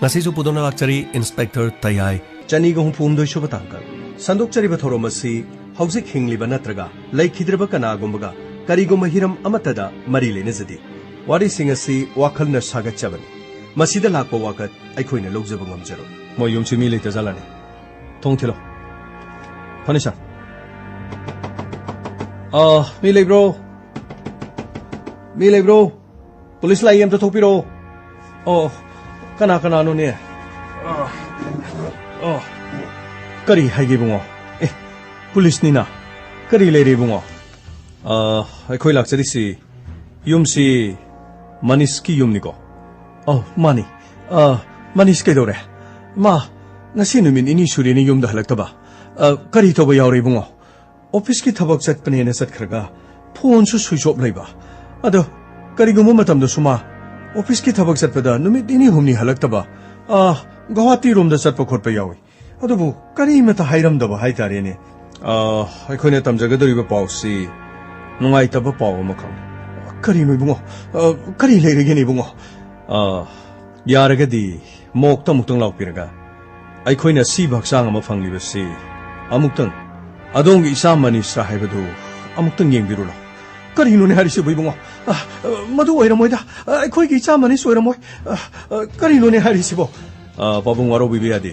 ngasisu pudona lakchari inspector tayai chani ga humphum doi shuba tangkal sandok chari bathorom asi hauzik hingliba natraga laikhidraba kana gumbaga kariguma hiram amatada mari lene jadi wari sing asi wakhalna sagat chaban masida lakpa wakat aikhoina logjaba ngamjaro moi yumchi mi leita jalani thong thilo panisha mi lei bro police lai am to thopiro kana kana no ne kari haige bungo police ni na kari le re bungo khoi lak chari si yum si manish ki yum ni ko mani manish ke dore ma ngasi numin ini suri ni yum da halak taba kari to ba yaw re bungo office ki thabak chat pane na sat khraga phone su switch off lai ba ado kari gumu matam do suma office ki thabak chat pada numit ini humni halak taba Guwahati room da chat pa khot pa yawi adubu kari mata hairam da ba hai tare ne aikhoina tamjagadori ba paw si nungai ta ba paw ma khang kari noi bungo kari le re ge ni bungo yaraga di mok ta muktang law piraga aikhoina si baksang ama phangli ba si amuktang adong isa mani sa haibadu amuktang yengbiru la kari no ne hari se bungo madu oiramoy da aikhoi gi cha mani soiramoy kari no ne hari se bo pabung waro bibi adi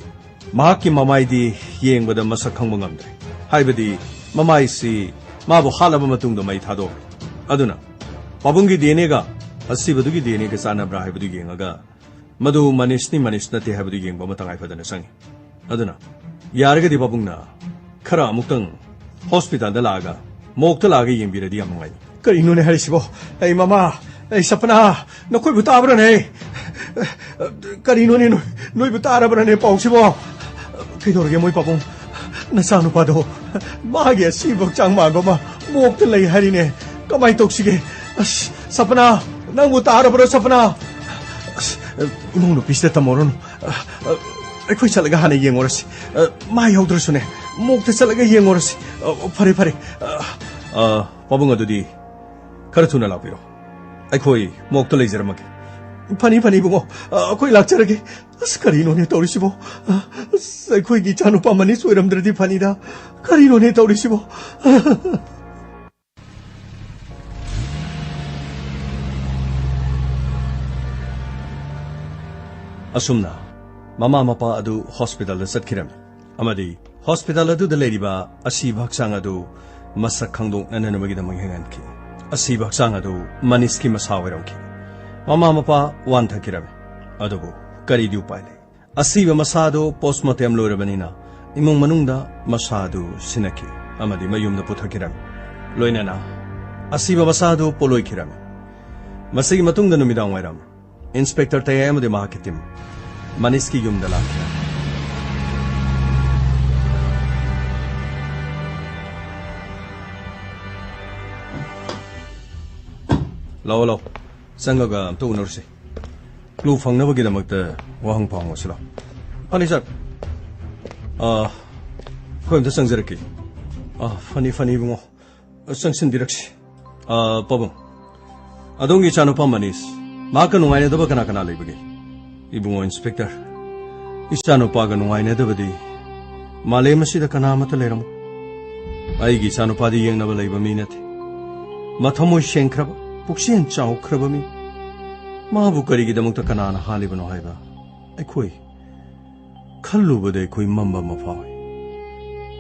mahaki mamai di yeng bada masak khangba ngamdre haibadi mamai si mabu halaba matung da mai thado aduna pabung gi dene ga asibadu gi dene ga sana bra haibadu yengaga madu manish na te haibadu yeng ba matangai fadana sangi aduna yarga di pabung na khara amuktang hospital da laga mokta laga yengbira di amangai kari no ne hari sibo ei mama ei sapna no koi buta abra ne kari no ne noi buta abra ne pau sibo kidor ge moi papung na sanu pado mage sibok changman ba ma mok te lei hari ne kamai tok sige sapna nang buta abra sapna imong no piste tamoron ai khoi chalaga hane yengorasi mai hawdro sune mok te chalaga yengorasi phare papung adudi खर थुना लापिरो अखोई mock तो लेजरमके funny बुंगो अखोई लाक्चरगे अस करिनो ने तौरिसिबो अखोई गी चानुपा money सोइरमद्रदि Fanida करिनो ने तौरिसिबो असुमना मामा मपा अदु हॉस्पिटल द सटखिरम अमदी हॉस्पिटल अदु द लेरिबा असि भक्सांग अदु मसक खंगदों नननमगी द मंगहेंगनकी असि भक्सांग अदु मनीष की मसा वरमकी ममा मपा वान थकिरम अदुबु करी दि उपाय ले असि मसादो पोस्टमार्टम लोरबनिना इमुंग मनुंगदा मसादु सिनकी अमदी मयुमदा पुथकिरम लोइनाना असि मसादो पोलोइखिरम मसिगी मतुंगदा नुमिदांग वैरम इंस्पेक्टर तयमदे माकितिम मनीष की युमदा लाखिरम लो संगगा तो उनरसे क्लू फंगनबगी दमकता वहंग पांगोसलो फनी सर खोइमता संजरकी फनी बुंगो संगसिन दिरक्सी पबुंग अदोंगी चानुपा मनीष माका नुंगाइने दबा कना लेबगी इबुंगो इंस्पेक्टर इचानुपागा नुंगाइने दबदी मालेमसिदा कना मता लेरमो आइगी चानुपादी येंगनबा लेबा मी नथि मथमोय शेंख्रबा पुक्सियन चाउख्रबमी माबु करिगिदमक्ता कनाना हालिबनो हाइबा अखोई खल्लुबदे अखोई मम्बा मफावै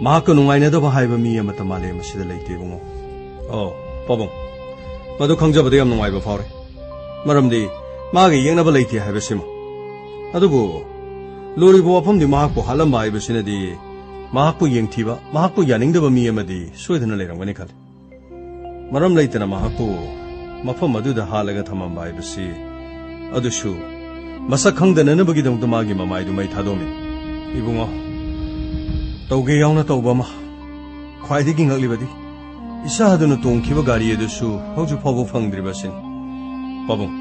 माका नुंगाइनदबा हाइबा मी अमता मालेमसिदा लेते बुंगो पबुंग मदु खंगजबदे यम नुंगाइबा फावरे मरमदि मागे येंगनबा लेते हाइबसिम अदुबु लोरिबो वफमदि माकु हालम्बा हाइबसिनदि माकु येंगथिबा माकु यानिंगदबा मी अमदि सोइदना लेरंगनि खल मरम लेतना माकु मफम अदुदा हालगा थमम बाइबसी अदुसु मसक खंगदननबगी दमक्ता मागी ममाइदु मै थादोमि Ibungo तौगे यावना तौबमा ख्वाइदगी ngaklibadi isa aduna tongkhiba gari adusu hauju phawbo phangdribasin pabung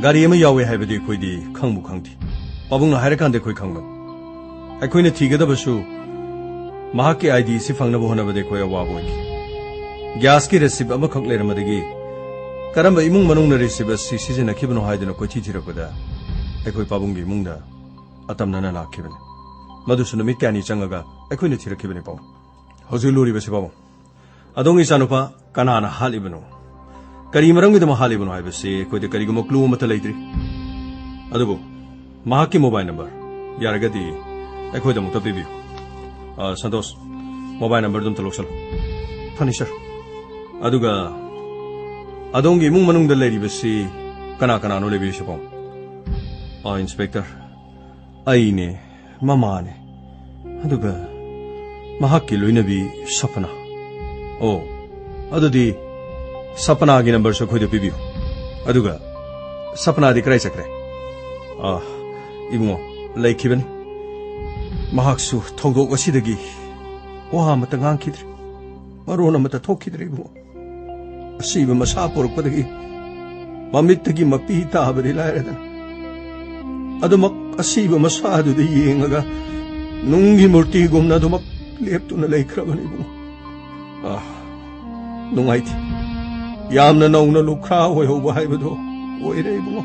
gari ama yawe haibadi khoidi khangbu khangti pabung na hairakande khoi khangba aikoina thigadabasu mahaki id si phangnabu honabade khoi awabo gas ki receipt ama khakleramadi करम इमुंग मनुंग न receive सिजना खिबनो हाइदनो कोथि थिरपदा ꯑꯩꯈꯣꯏ ꯄꯥꯕꯨꯡꯒꯤ ꯏꯃꯨꯡꯗ ꯑꯇꯝꯅꯅ ꯂꯥꯛꯈꯤꯕꯅꯤ ꯃꯗꯨꯁꯨ ꯅꯨꯃꯤꯠ ꯀꯌꯥꯅꯤ ꯆꯪꯉꯒ ꯑꯩꯈꯣꯏꯅ ꯊꯤꯔꯛꯈꯤꯕꯅꯤ ꯄꯥꯕꯨꯡ ꯍꯧꯖꯤꯛ ꯂꯨꯔꯤꯕꯁꯤ ꯄꯥꯕꯨꯡ ꯑꯗꯣꯝꯒꯤ ꯏꯆꯥꯅꯨꯄꯥ ꯀꯅꯥꯅ ꯍꯥꯠꯂꯤꯕꯅꯣ ꯀꯔꯤ ꯃꯔꯝꯒꯤꯗꯃꯛ ꯍꯥꯠꯂꯤꯕꯅꯣ ꯍꯥꯏꯕꯁꯤ ꯑꯩꯈꯣꯏꯗ ꯀꯔꯤꯒꯨꯝꯕ ꯀ꯭ꯂꯨ ꯑꯃꯠꯇ ꯂꯩꯇ꯭ꯔꯤ ꯑꯗꯨꯕꯨ ꯃꯍꯥꯛꯀꯤ ꯃꯣꯕꯥꯏꯜ ꯅꯝꯕꯔ ꯌꯥꯔꯒꯗꯤ ꯑꯩꯈꯣꯏꯗ ꯑꯃꯨꯛꯇ ꯄꯤꯕꯤꯌꯨ ꯁꯟꯇꯣꯁ ꯃꯣꯕꯥꯏꯜ ꯅꯝꯕꯔꯗꯨ ꯑꯝꯇ ꯂꯧꯁꯜꯂꯨ ꯐꯅꯤ ꯁꯔ ꯑꯗꯨꯒ ꯑꯗꯣꯝꯒꯤ ꯏꯃꯨꯡ ꯃꯅꯨꯡꯗ ꯂꯩꯔꯤꯕꯁꯤ ꯀꯅꯥ ꯀꯅꯥꯅꯣ ꯂꯩꯕꯤꯔꯤꯁꯤ ꯄꯥꯎ ꯏꯟꯁꯄꯦꯛꯇꯔ ꯑꯩꯅꯦ ꯃꯃꯥꯅꯦ ꯑꯗꯨꯒ ꯃꯍꯥꯛꯀꯤ ꯂꯣꯏꯅꯕꯤ ꯁꯄꯅꯥ ꯑꯣ ꯑꯗꯨꯗꯤ ꯁꯄꯅꯥꯒꯤ ꯅꯝꯕꯔꯁꯨ ꯑꯩꯈꯣꯏꯗ ꯄꯤꯕꯤꯌꯨ ꯑꯗꯨꯒ ꯁꯄꯅꯥꯗꯤ ꯀꯔꯥꯏ ꯆꯠꯈ꯭ꯔꯦ ꯏꯕꯨꯡꯉꯣ ꯂꯩꯈꯤꯕꯅꯤ ꯃꯍꯥꯛꯁꯨ ꯊꯧꯗꯣꯛ ꯑꯁꯤꯗꯒꯤ ꯋꯥ ꯑꯃꯠꯇ ꯉꯥꯡꯈꯤꯗ꯭ꯔꯦ ꯃꯔꯣꯟ ꯑꯃꯠꯇ ꯊꯣꯛꯈꯤꯗ꯭ꯔꯦ ꯏꯕꯨꯡꯉꯣ ꯑꯁꯤꯕ ꯃꯁꯥ ꯄꯣꯔꯛꯄꯗꯒꯤ ꯃꯃꯤꯠꯇꯒꯤ ꯃꯄꯤ ꯇꯥꯕꯗꯤ ꯂꯥꯏꯔꯗꯅ ꯑꯗꯨꯃꯛ ꯑꯁꯤꯕ ꯃꯁꯥꯗꯨꯗ ꯌꯦꯡꯉꯒ ꯅꯨꯡꯒꯤ ꯃꯨꯔꯇꯤꯒꯨꯝꯅ ꯑꯗꯨꯃꯛ ꯂꯦꯞꯇꯨꯅ ꯂꯩꯈ꯭ꯔꯕꯅꯤ ꯏꯕꯨꯡꯉꯣ ꯅꯨꯡꯉꯥꯏꯇꯦ ꯌꯥꯝꯅ ꯅꯧꯅ ꯂꯨꯈ꯭ꯔꯥ ꯑꯣꯏꯍꯧꯕ ꯍꯥꯏꯕꯗꯣ ꯑꯣꯏꯔꯦ ꯏꯕꯨꯡꯉꯣ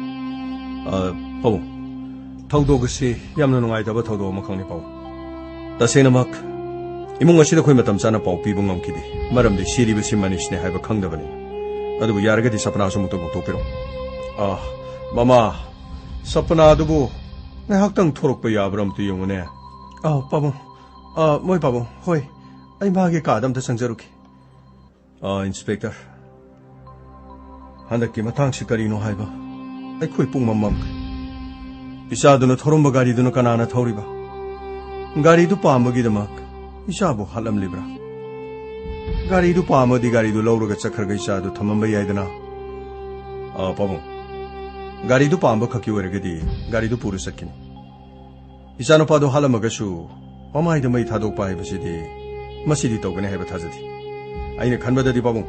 ꯄꯥꯕꯨꯡ ꯊꯧꯗꯣꯛ ꯑꯁꯤ ꯌꯥꯝꯅ ꯅꯨꯡꯉꯥꯏꯇꯕ ꯊꯧꯗꯣꯛ ꯑꯃꯈꯛꯅꯤ ꯄꯥꯕꯨꯡ ꯇꯁꯦꯡꯅꯃꯛ ꯏꯃꯨꯡ ꯑꯁꯤꯗ ꯑꯩꯈꯣꯏ ꯃꯇꯝ ꯆꯥꯅ ꯄꯥꯎ ꯄꯤꯕ ꯉꯝꯈꯤꯗꯦ ꯃꯔꯝꯗꯤ ꯁꯤꯔꯤꯕꯁꯤ ꯃꯅꯤꯁꯅꯦ ꯍꯥꯏꯕ ꯈꯪꯗꯕꯅꯤ ꯑꯗꯨꯕꯨ ꯌꯥꯔꯒꯗꯤ ꯁꯄꯅꯥꯁꯨ ꯑꯃꯨꯛꯇ ꯀꯧꯊꯣꯛꯄꯤꯔꯛꯎ ꯃꯃꯥ ꯁꯄꯅꯥꯗꯨꯕꯨ ꯉꯥꯏꯍꯥꯛꯇꯪ ꯊꯣꯔꯛꯄ ꯌꯥꯕ꯭ꯔꯥ ꯑꯝꯇ ꯌꯦꯡꯉꯨꯅꯦ ꯄꯥꯕꯨꯡ ꯃꯣꯏ ꯄꯥꯕꯨꯡ ꯍꯣꯏ ꯑꯩ ꯃꯥꯒꯤ ꯀꯥꯗ ꯑꯝꯇ ꯆꯪꯖꯔꯨꯈꯤ ꯏꯟꯁꯄꯦꯛꯇꯔ ꯍꯟꯗꯛꯀꯤ ꯃꯇꯥꯡꯁꯤ ꯀꯔꯤꯅꯣ ꯍꯥꯏꯕ ꯑꯩꯈꯣꯏ ꯄꯨꯡꯃꯝ ꯃꯝꯈ꯭ꯔꯦ ꯏꯆꯥꯗꯨꯅ ꯊꯧꯔꯝꯕ ꯒꯥꯔꯤꯗꯨꯅ ꯀꯅꯥꯅ ꯊꯧꯔꯤꯕ ꯒꯥꯔꯤꯗꯨ ꯄꯥꯝꯕꯒꯤꯗꯃꯛ ꯏꯆꯥꯕꯨ ꯍꯥꯠꯂꯝꯂꯤꯕ꯭ꯔꯥ ꯒꯥꯔꯤꯗꯨ ꯄꯥꯝꯃꯗꯤ ꯒꯥꯔꯤꯗꯨ ꯂꯧꯔꯒ ꯆꯠꯈ꯭ꯔꯒ ꯏꯆꯥꯗꯨ ꯊꯝꯃꯝꯕ ꯌꯥꯏꯗꯅ ꯄꯥꯕꯨꯡ ꯒꯥꯔꯤꯗꯨ ꯄꯥꯝꯕ ꯈꯛꯀꯤ ꯑꯣꯏꯔꯒꯗꯤ ꯒꯥꯔꯤꯗꯨ ꯄꯨꯔ ꯆꯠꯈꯤꯅꯤ ꯏꯆꯥꯅꯨꯄꯥꯗꯨ ꯍꯥꯠꯂꯝꯃꯒꯁꯨ ꯃꯃꯥꯏꯗ ꯃꯩ ꯊꯥꯗꯣꯛꯄ ꯍꯥꯏꯕꯁꯤꯗꯤ ꯃꯁꯤꯗꯤ ꯇꯧꯒꯅꯤ ꯍꯥꯏꯕ ꯊꯥꯖꯗꯦ ꯑꯩꯅ ꯈꯟꯕꯗꯗꯤ ꯄꯥꯕꯨꯡ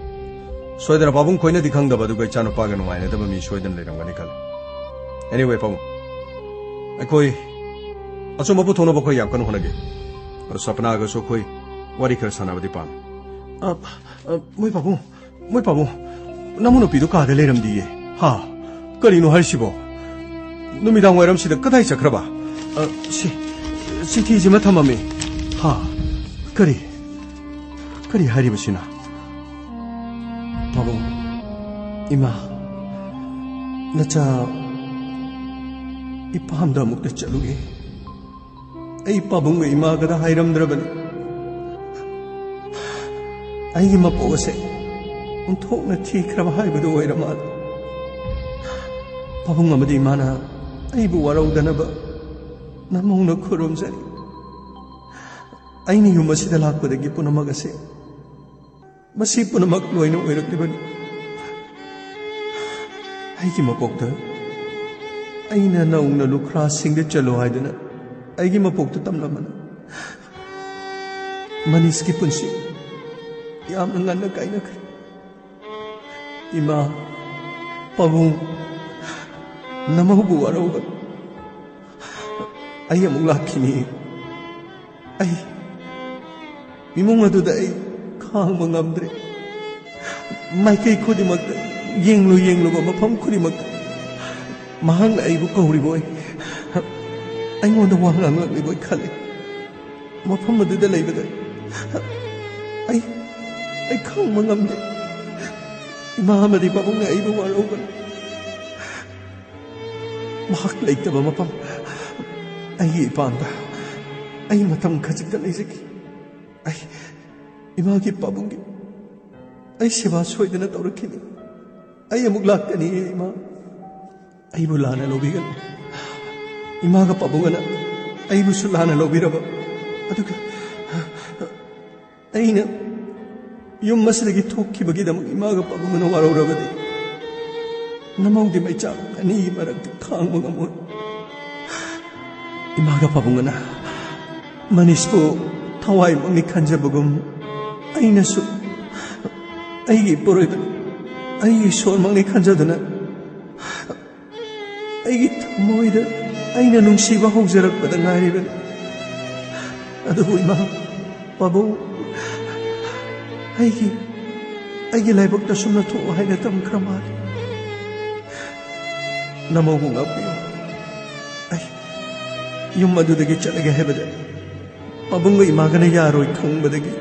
ꯁꯣꯏꯗꯅ ꯄꯥꯕꯨꯡ ꯈꯣꯏꯅꯗꯤ ꯈꯪꯗꯕ ꯑꯗꯨꯒ ꯏꯆꯥꯅꯨꯄꯥꯒ ꯅꯨꯡꯉꯥꯏꯅꯗꯕ ꯃꯤ ꯁꯣꯏꯗꯅ ꯂꯩꯔꯝꯒꯅꯤ ꯈꯜꯂꯤ ꯑꯦꯅꯤꯋꯦ ꯄꯥꯕꯨꯡ ꯑꯩꯈꯣꯏ ꯑꯆꯨꯝꯕ ꯄꯨꯊꯣꯛꯅꯕ ꯑꯩꯈꯣꯏ ꯌꯥꯝ ꯀꯟꯅ ꯍꯣꯠꯅꯒꯦ ꯁꯄꯅꯥꯒꯁꯨ ꯑꯩꯈꯣꯏ ꯋꯥꯔꯤ ꯈꯔ ꯁꯥꯟꯅꯕꯗꯤ ꯄꯥꯝꯃꯤ ꯃꯣꯏ ꯄꯥꯕꯨꯡ ꯅꯃꯨ ꯅꯨꯄꯤꯗꯨ ꯀꯥꯗ ꯂꯩꯔꯝꯗꯤꯌꯦ ꯀꯔꯤꯅꯣ ꯍꯥꯏꯁꯤꯕꯣ ꯅꯨꯃꯤꯗꯥꯡ ꯋꯥꯏꯔꯝꯁꯤꯗ ꯀꯗꯥꯏ ꯆꯠꯈ꯭ꯔꯕ ꯆꯤꯊꯤꯁꯤꯃ ꯊꯝꯃꯝꯃꯤ ꯀꯔꯤ ꯍꯥꯏꯔꯤꯕꯁꯤꯅ ꯄꯥꯕꯨꯡ ꯏꯃꯥ ꯅꯆꯥ ꯏꯄꯥꯝꯗ ꯑꯃꯨꯛꯇ ꯆꯠꯂꯨꯒꯦ ꯑꯩ ꯄꯥꯕꯨꯡꯒ ꯏꯃꯥꯒꯗ ꯍꯥꯏꯔꯝꯗ꯭ꯔꯕꯅꯤ ꯑꯩꯒꯤ ꯃꯄꯣꯛ ꯑꯁꯦ ꯑꯣꯟꯊꯣꯛꯅ ꯊꯤꯈ꯭ꯔꯕ ꯍꯥꯏꯕꯗꯨ ꯑꯣꯏꯔ ꯃꯥꯜꯂꯦ ꯄꯥꯕꯨꯡ ꯑꯃꯗꯤ ꯏꯃꯥꯅ ꯑꯩꯕꯨ ꯋꯥꯔꯧꯗꯅꯕ ꯅꯃꯣꯡꯅ ꯈꯨꯔꯨꯝꯖꯔꯤ ꯑꯩꯅ ꯌꯨꯝ ꯑꯁꯤꯗ ꯂꯥꯛꯄꯗꯒꯤ ꯄꯨꯝꯅꯃꯛ ꯑꯁꯦ ꯃꯁꯤ ꯄꯨꯝꯅꯃꯛ ꯂꯣꯏꯅ ꯑꯣꯏꯔꯛꯂꯤꯕꯅꯤ ꯑꯩꯒꯤ ꯃꯄꯣꯛꯇ ꯑꯩꯅ ꯅꯧꯅ ꯂꯨꯈ꯭ꯔꯥꯁꯤꯡꯗ ꯆꯠꯂꯣ ꯍꯥꯏꯗꯅ ꯑꯩꯒꯤ ꯃꯄꯣꯛꯇ ꯇꯝꯂꯝꯕꯅꯤ ꯃꯅꯤꯁꯀꯤ ꯄꯨꯟꯁꯤ ꯌꯥꯝꯅ ꯉꯟꯅ ꯀꯥꯏꯅꯈ꯭ꯔꯦ ꯏꯃꯥ ꯄꯥꯕꯨꯡ ꯅꯃꯧꯕꯨ ꯋꯥꯔꯧꯕ ꯑꯩ ꯑꯃꯨꯛ ꯂꯥꯛꯈꯤꯅꯤ ꯑꯩ ꯏꯃꯨꯡ ꯑꯗꯨꯗ ꯑꯩ ꯈꯥꯡꯕ ꯉꯝꯗ꯭ꯔꯦ ꯃꯥꯏꯀꯩ ꯈꯨꯗꯤꯡꯃꯛꯇ ꯌꯦꯡꯂꯨꯕ ꯃꯐꯝ ꯈꯨꯗꯤꯡꯃꯛꯇ ꯃꯍꯥꯛꯅ ꯑꯩꯕꯨ ꯀꯧꯔꯤꯕꯣꯏ ꯑꯩꯉꯣꯟꯗ ꯋꯥ ꯉꯥꯡꯂꯛꯂꯤꯕꯣꯏ ꯈꯜꯂꯤ ꯃꯐꯝ ꯑꯗꯨꯗ ꯂꯩꯕꯗ ꯑꯩ ꯈꯥꯡꯕ ꯉꯝꯗꯦ ꯏꯃꯥ ꯑꯃꯗꯤ ꯄꯥꯕꯨꯡꯅ ꯑꯩꯕꯨ ꯋꯥꯔꯧꯕꯅꯤ ꯃꯍꯥꯛ ꯂꯩꯇꯕ ꯃꯐꯝ ꯑꯩꯒꯤ ꯏꯄꯥꯝꯗ ꯑꯩ ꯃꯇꯝ ꯈꯖꯤꯛꯇ ꯂꯩꯖꯈꯤ ꯑꯩ ꯏꯃꯥꯒꯤ ꯄꯥꯕꯨꯡꯒꯤ ꯑꯩ ꯁꯦꯕꯥ ꯁꯣꯏꯗꯅ ꯇꯧꯔꯛꯈꯤꯅꯤ ꯑꯩ ꯑꯃꯨꯛ ꯂꯥꯛꯀꯅꯤ ꯏꯃꯥ ꯑꯩꯕꯨ ꯂꯥꯟꯅ ꯂꯧꯕꯤꯒꯅꯨ 이마가 빠봉하나 아이부 술라나 로비라바 아두가 아이나 용마스르기 토키버기다 이마가 빠봉하나 와로라바디 나마우디 마이짜 아니 이마락디 캉모가 뭐 이마가 빠봉하나 마니스포 타와이 멍니 칸자버금 아이나수 아이기 뽀로이바 아이기 소울 멍니 칸자드나 아이기 모이다 아이나 뭉시바 홍자락바다 나리바니 아두부 이마 바보 아이기 라이벅다 숨나 토와 하이나 땀크라마리 나모고 ngapiyo ꯌꯨꯝ ꯑꯗꯨꯗꯒꯤ ꯆꯠꯂꯒꯦ ꯍꯥꯏꯕꯗ ꯄꯥꯕꯨꯡꯒ ꯏꯃꯥꯒꯅ ꯌꯥꯔꯣꯏ ꯈꯪꯕꯗꯒꯤ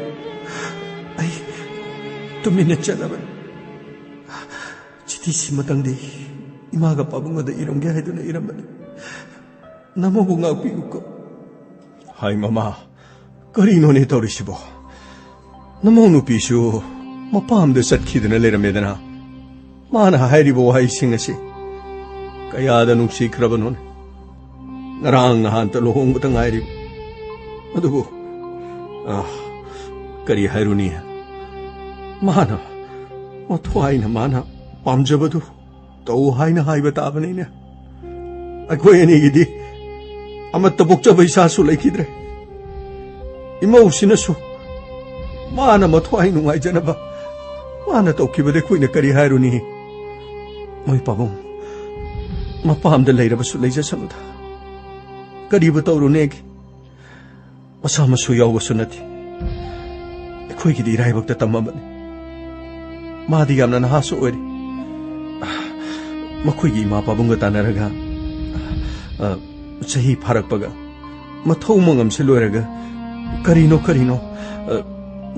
ꯑꯩ ꯇꯨꯃꯤꯟꯅ ꯆꯠꯂꯕꯅꯤ ꯆꯤꯊꯤꯁꯤꯃꯇꯪꯗꯤ 이마가 빠붕어도 이런 게 해도는 이런 말이 나보고 ꯉꯥꯛꯄꯤꯌꯨꯀꯣ 하이 마마 거리노니 떠리시보 너무 누피슈 마파함도 sat키드나 레라메드나 마나 하이리보 하이싱나시 까야다 눅시 크라바논 나랑 나한테 로홍부터 하이리보 어두고 거리 하이루니야 마나 토하이나 마나 밤저버도 또 하이나 하이바 따바니냐 아이고 애니기디 아마또 복잡의 사수 레키드레 이모 우시나수 마나 뭐 토하이 누가이잖아 봐 마나 또 기버데 쿠이나 까리 하이루니 뭐이 빠봉 마파함들 레이라바수 레이자사무다 까리부터 오르네기 어사마수 여우버수 나티 쿠이기디 이라이벅다 땀마마니 마디 감나 나하수 오리 ꯃꯈꯣꯏꯒꯤ ꯏꯃꯥ ꯄꯥꯕꯨꯡꯒ ꯇꯥꯟꯅꯔꯒ ꯆꯍꯤ ꯐꯥꯔꯛꯄꯒ ꯃꯊꯧ ꯃꯉꯝꯁꯦ ꯂꯣꯏꯔꯒ ꯀꯔꯤꯅꯣ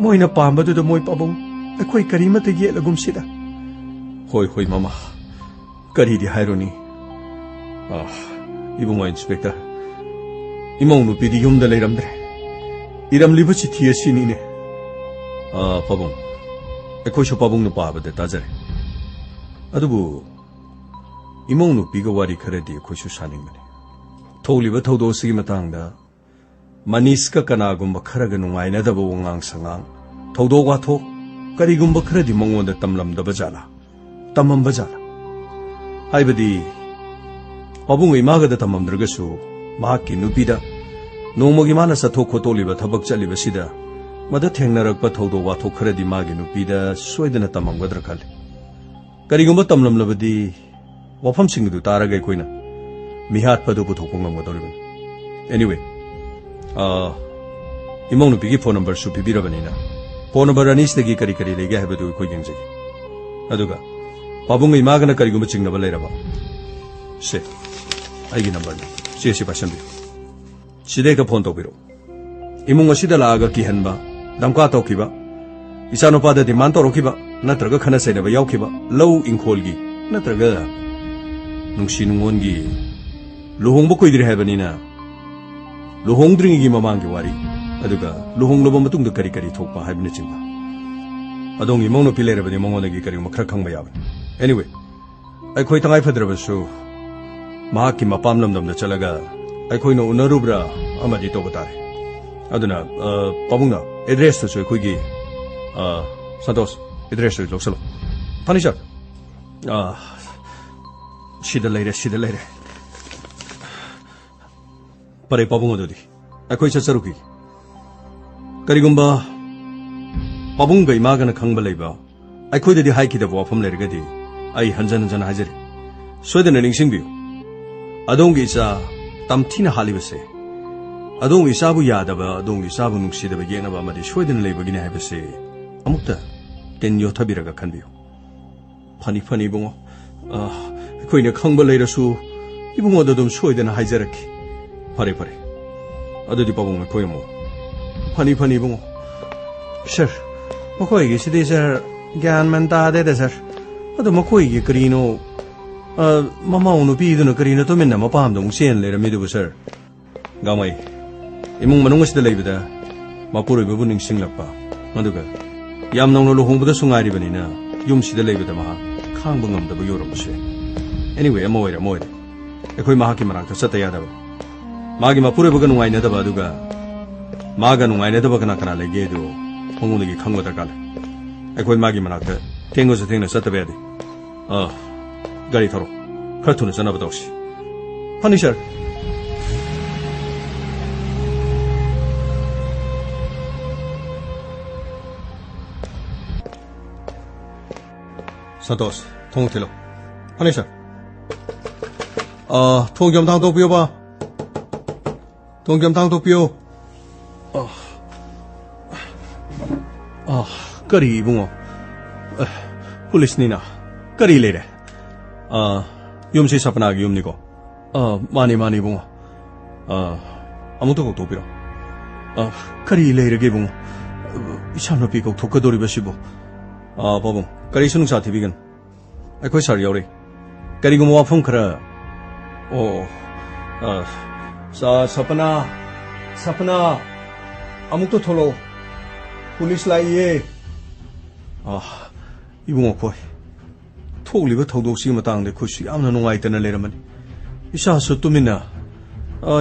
ꯃꯣꯏꯅ ꯄꯥꯝꯕꯗꯨꯗ ꯃꯣꯏ ꯄꯥꯕꯨꯡ ꯑꯩꯈꯣꯏ ꯀꯔꯤꯃꯠꯇ ꯌꯦꯠꯂꯒꯨꯝꯁꯤꯗ ꯍꯣꯏ ꯃꯃꯥ ꯀꯔꯤꯗꯤ ꯍꯥꯏꯔꯨꯅꯤ 이봉화 인스펙터 이모 누피디 욤다 레이람드레 이람리버 치티 ꯑꯁꯤꯅꯤꯅꯦ ꯄꯥꯕꯨꯡ ꯑꯩꯈꯣꯏꯁꯨ ꯄꯥꯕꯨꯡꯅ ꯄꯥꯕꯗ ꯇꯥꯖꯔꯦ ꯑꯗꯨꯕꯨ 이모 누피가 와리 खरदꯤ ꯑꯩꯈꯣꯏꯁꯨ ꯁꯥꯅꯤꯡꯕꯅꯤ ꯊꯣꯛꯂꯤꯕ ꯊꯧꯗꯣꯛ ꯑꯁꯤꯒꯤ ꯃꯇꯥꯡꯗ ꯃꯅꯤꯁꯀ ꯀꯅꯥꯒꯨꯝꯕ ꯈꯔꯒ ꯅꯨꯡꯉꯥꯏꯅꯗꯕ ꯋꯥꯉꯥꯡ ꯁꯉꯥꯡ ꯊꯧꯗꯣꯛ ꯋꯥꯊꯣꯛ ꯀꯔꯤꯒꯨꯝꯕ ꯈꯔꯗꯤ ꯃꯉꯣꯟꯗ ꯇꯝꯂꯝꯗꯕ ꯖꯥꯠꯂꯥ ꯇꯝꯃꯝꯕ ꯖꯥꯠꯂꯥ ꯍꯥꯏꯕꯗꯤ ꯄꯥꯕꯨꯡ 이마ꯒꯗ ꯇꯝꯃꯝꯗ꯭ꯔꯒꯁꯨ ꯃꯍꯥꯛꯀꯤ ꯅꯨꯄꯤꯗ ꯅꯣꯡꯃꯒꯤ ꯃꯥꯅ ꯆꯠꯊꯣꯛ ꯈꯣꯠꯇꯣꯛꯂꯤꯕ ꯊꯕꯛ ꯆꯠꯂꯤꯕꯁꯤꯗ ꯃꯗ ꯊꯦꯡꯅꯔꯛꯄ ꯊꯧꯗꯣꯛ ꯋꯥꯊꯣꯛ ꯈꯔꯗꯤ ꯃꯥꯒꯤ ꯅꯨꯄꯤꯗ ꯁꯣꯏꯗꯅ ꯇꯝꯃꯝꯒꯗ꯭ꯔꯥ ꯈꯜꯂꯤ ꯀꯔꯤꯒꯨꯝꯕ ꯇꯝꯂꯝꯂꯕꯗꯤ ꯋꯥꯐꯝꯁꯤꯡꯗꯨ ꯇꯥꯔꯒ ꯑꯩꯈꯣꯏꯅ ꯃꯤꯍꯥꯠꯄꯗꯨ ꯄꯨꯊꯣꯛꯄ ꯉꯝꯒꯗꯧꯔꯤꯕꯅꯤ anyway ꯏꯃꯧ ꯅꯨꯄꯤꯒꯤ ꯐꯣꯟ ꯅꯝꯕꯔꯁꯨ ꯄꯤꯕꯤꯔꯕꯅꯤꯅ ꯐꯣꯟ ꯅꯝꯕꯔ ꯑꯅꯤꯁꯤꯗꯒꯤ ꯀꯔꯤ ꯀꯔꯤ ꯂꯩꯒꯦ ꯍꯥꯏꯕꯗꯨ ꯑꯩꯈꯣꯏ ꯌꯦꯡꯖꯒꯦ ꯑꯗꯨꯒ ꯄꯥꯕꯨꯡꯒ 이마ꯒꯅ ꯀꯔꯤꯒꯨꯝꯕ ꯆꯤꯡꯅꯕ ꯂꯩꯔꯕ ꯁꯦ ꯑꯩꯒꯤ ꯅꯝꯕꯔꯅꯤ ꯆꯦꯁꯤ ꯄꯥꯏꯁꯟꯕꯤꯌꯨ ꯁꯤꯗ ꯍꯦꯛꯇ ꯐꯣꯟ ꯇꯧꯕꯤꯔꯛꯎ ꯏꯃꯨꯡ ꯑꯁꯤꯗ ꯂꯥꯛꯑꯒ ꯀꯤꯍꯟꯕ ꯙꯝꯀꯥ ꯇꯧꯈꯤꯕ ꯏꯆꯥꯅꯨꯄꯥꯗ ꯗꯤꯃꯥꯟ ꯇꯧꯔꯛꯈꯤꯕ ꯅꯠꯇ꯭ꯔꯒ ꯈꯟꯅ ꯆꯩꯅꯕ ꯌꯥꯎꯈꯤꯕ ꯂꯧ ꯏꯪꯈꯣꯜꯒꯤ ꯅꯠꯇ꯭ꯔꯒ ꯅꯨꯡꯁꯤ ꯅꯨꯡꯉꯣꯟꯒꯤ ꯂꯨꯍꯣꯡꯕ ꯀꯨꯏꯗ꯭ꯔꯤ ꯍꯥꯏꯕꯅꯤꯅ ꯂꯨꯍꯣꯡꯗ꯭ꯔꯤꯉꯩꯒꯤ ꯃꯃꯥꯡꯒꯤ ꯋꯥꯔꯤ ꯑꯗꯨꯒ ꯂꯨꯍꯣꯡꯂꯕ ꯃꯇꯨꯡꯗ ꯀꯔꯤ ꯀꯔꯤ ꯊꯣꯛꯄ ꯍꯥꯏꯕꯅꯆꯤꯡꯕ ꯑꯗꯣꯝꯒꯤ ꯏꯃꯧ ꯅꯨꯄꯤ ꯂꯩꯔꯕꯗꯤ ꯃꯉꯣꯟꯗꯒꯤ ꯀꯔꯤꯒꯨꯝꯕ ꯈꯔ ꯈꯪꯕ ꯌꯥꯕꯅꯤ anyway ꯑꯩꯈꯣꯏ ꯇꯉꯥꯏ ꯐꯗ꯭ꯔꯕꯁꯨ ꯃꯍꯥꯛꯀꯤ ꯃꯄꯥꯝ ꯂꯝꯗꯝꯗ ꯆꯠꯂꯒ ꯑꯩꯈꯣꯏꯅ ꯎꯅꯔꯨꯕ꯭ꯔꯥ ꯑꯃꯗꯤ ꯇꯧꯕ ꯇꯥꯔꯦ ꯑꯗꯨꯅ ꯄꯥꯕꯨꯡꯅ ꯑꯦꯗ꯭ꯔꯦꯁꯇꯨꯁꯨ ꯑꯩꯈꯣꯏꯒꯤ ꯁꯟꯇꯣꯁ ꯑꯦꯗ꯭ꯔꯦꯁꯇꯨ ꯂꯧꯁꯜꯂꯣ ꯐꯔꯅꯤꯆꯔ 시들 레이래 파레 빠붕어도디 아코이 차차루기 그리고바 빠붕가 이마가나 강발레이바 아코이데디 하이키다 보아펌 레르가디 아이 한잔 하제리 스웨덴의 닝싱비유 아동기 이사 땀티나 할리베세 아동기 사부 야다바 아동기 사부 눅시다바 예나바 마디 스웨덴 레이버기네 하이베세 아묵다 겐 요타비라가 칸비유 파니 봉어 ꯑꯩꯈꯣꯏꯅ ꯈꯪꯕ ꯂꯩꯔꯁꯨ 이붕어도 좀 소이되나 하이자르키 파레 ꯑꯗꯨꯗꯤ ꯄꯥꯕꯨꯡ ꯑꯩꯈꯣꯏ ꯑꯃꯨꯛ ꯐꯅꯤ ꯏꯕꯨꯡꯉꯣ ꯁꯔ ꯃꯈꯣꯏꯒꯤꯁꯤꯗꯤ ꯁꯔ ꯒ꯭ꯌꯥꯟ ꯃꯦꯟ ꯇꯥꯗꯦꯗ ꯁꯔ ꯑꯗꯣ ꯃꯈꯣꯏꯒꯤ ꯀꯔꯤꯅꯣ ꯃꯃꯧ ꯅꯨꯄꯤꯗꯨꯅ ꯀꯔꯤꯅꯣ ꯇꯨꯃꯤꯟꯅ ꯃꯄꯥꯝꯗ ꯑꯃꯨꯛ ꯆꯦꯟ ꯂꯩꯔꯝꯃꯤꯗꯨꯕꯨ ꯁꯔ ꯒꯥꯡꯃꯩ ꯏꯃꯨꯡ ꯃꯅꯨꯡ ꯑꯁꯤꯗ ꯂꯩꯕꯗ ꯃꯄꯨꯔꯣꯏꯕꯕꯨ ꯅꯤꯡꯁꯤꯡꯂꯛꯄ ꯑꯗꯨꯒ ꯌꯥꯝ ꯅꯧꯅ ꯂꯨꯍꯣꯡꯕꯗꯁꯨ ꯉꯥꯏꯔꯤꯕꯅꯤꯅ ꯌꯨꯝꯁꯤꯗ ꯂꯩꯕꯗ ꯃꯍꯥꯛ ꯈꯥꯡꯕ ꯉꯝꯗꯕ ꯌꯧꯔꯝꯕꯁꯨ ꯌꯥꯏ anyway ꯑꯃ ꯑꯣꯏꯔꯦ ꯑꯩꯈꯣꯏ ꯃꯍꯥꯛꯀꯤ ꯃꯅꯥꯛꯇ ꯆꯠꯇ ꯌꯥꯗꯕ 마기 마푸레버가 누가이나다바 누가 마가 누가이나다바 그나 레게도 홍문에게 강거다 갈 에코이 마기 만학대 탱거서 탱나 쌌다베야디 가리 타로 카르톤을 전화보다 없이 파니셜 산토스 통틀로 파니셜 통겸당도 비워봐 동겸당도 뼈. 거리 붕어. 폴리스니나. 거리 레래. юм시 사파나기 юм니고. ꯃꯥꯅꯤ ꯃꯥꯅꯤ ꯏꯕꯨꯡꯉꯣ ꯑꯃꯨꯛꯇ ꯀꯧꯊꯣꯛꯄꯤꯔꯣ ꯀꯔꯤ ꯂꯩꯔꯒꯦ ꯏꯕꯨꯡꯉꯣ ꯏꯆꯥꯅꯨꯄꯤ ꯀꯧꯊꯣꯛꯀꯗꯧꯔꯤꯕꯁꯤꯕꯨ ꯄꯥꯕꯨꯡ ꯀꯔꯤꯁꯨ ꯅꯨꯡꯁꯥ ꯊꯤꯕꯤꯒꯅꯨ ꯑꯩꯈꯣꯏ ꯁꯥꯔ ꯌꯥꯎꯔꯤ ꯀꯔꯤꯒꯨꯝꯕ ꯋꯥꯐꯝ ꯈꯔ ꯁꯄꯅꯥ ꯁꯄꯅꯥ ꯑꯃꯨꯛꯇ ꯊꯣꯛꯂꯛꯑꯣ ꯄꯨꯂꯤꯁ ꯂꯥꯛꯏꯌꯦ ꯏꯕꯨꯡꯉꯣ ꯑꯩꯈꯣꯏ ꯊꯣꯛꯂꯤꯕ ꯊꯧꯗꯣꯛꯁꯤꯒꯤ ꯃꯇꯥꯡꯗ ꯑꯩꯈꯣꯏꯁꯨ ꯌꯥꯝꯅ ꯅꯨꯡꯉꯥꯏꯇꯅ ꯂꯩꯔꯝꯕꯅꯤ ꯏꯆꯥꯁꯨ ꯇꯨꯃꯤꯟꯅ